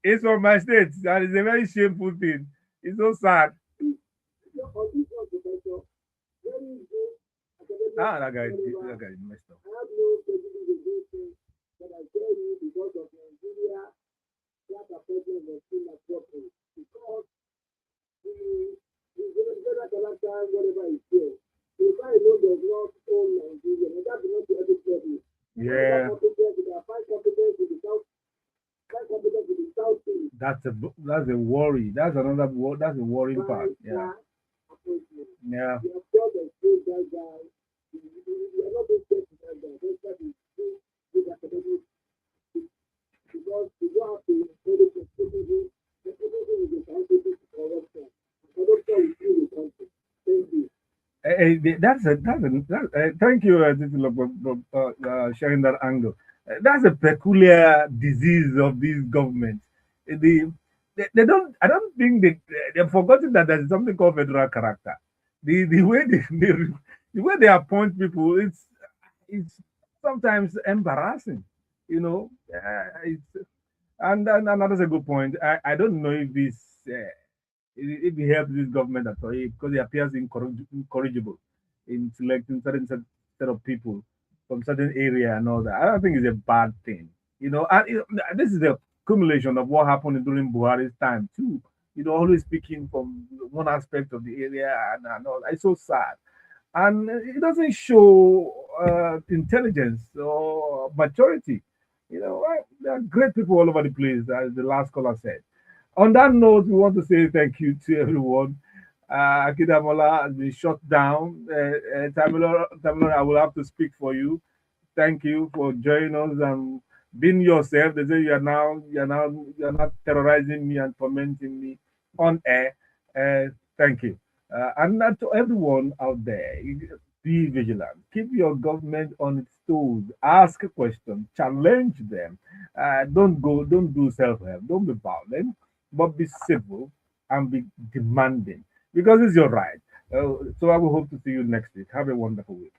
It's from my state, and it's a very shameful thing. It's so sad. That guy is messed up. I have no prejudice against him, but I tell you, because of Nigeria, that appointment was still appropriate. Because the general character, whatever is there, if I know does not own Nigeria, and that belongs to every level. Yeah. Find competence in the South. That's a worry. That's another that's a worrying part. Yeah. Yeah. Thank you, sharing that angle. That's a peculiar disease of these governments. They don't. I don't think they've forgotten that there's something called federal character. The way the way they appoint people, it's sometimes embarrassing. You know, and that's a good point. I don't know if this. If he helps this government at all, because he appears incorrigible in selecting certain set of people from certain area and all that. I don't think it's a bad thing, you know. And this is a accumulation of what happened during Buhari's time too. You know, always speaking from one aspect of the area and all. It's so sad, and it doesn't show intelligence or maturity. You know, there are great people all over the place, as the last caller said. On that note, we want to say thank you to everyone. Akindamola has been shut down. Tamilora, I will have to speak for you. Thank you for joining us and being yourself. They say you're not terrorizing me and tormenting me on air. Thank you. And to everyone out there, be vigilant. Keep your government on its toes. Ask questions. Challenge them. Don't do self-help. Don't be violent, but be civil and be demanding because it's your right. So I will hope to see you next week. Have a wonderful week.